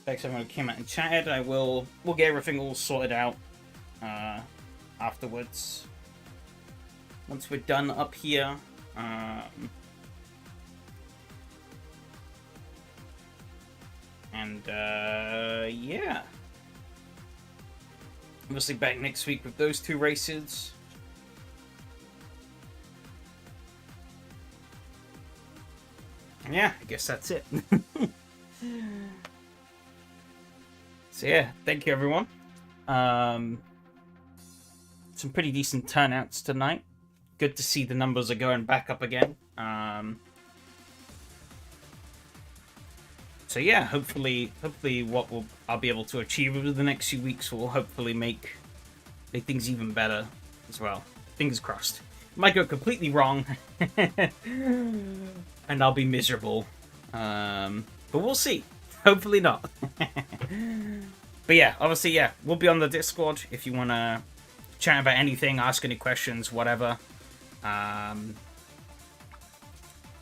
Thanks everyone who came out and chatted. We'll get everything all sorted out afterwards. Once we're done up here. Yeah. Obviously back next week with those two races. Yeah, I guess that's it. So yeah, thank you everyone. Some pretty decent turnouts tonight. Good to see the numbers are going back up again. So yeah, hopefully what I'll be able to achieve over the next few weeks will hopefully make things even better as well. Fingers crossed. It might go completely wrong, and I'll be miserable. But we'll see. Hopefully not. But yeah, obviously, yeah, we'll be on the Discord if you want to chat about anything, ask any questions, whatever. But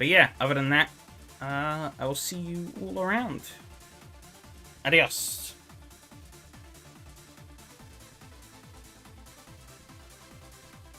yeah, other than that, I will see you all around. Adios.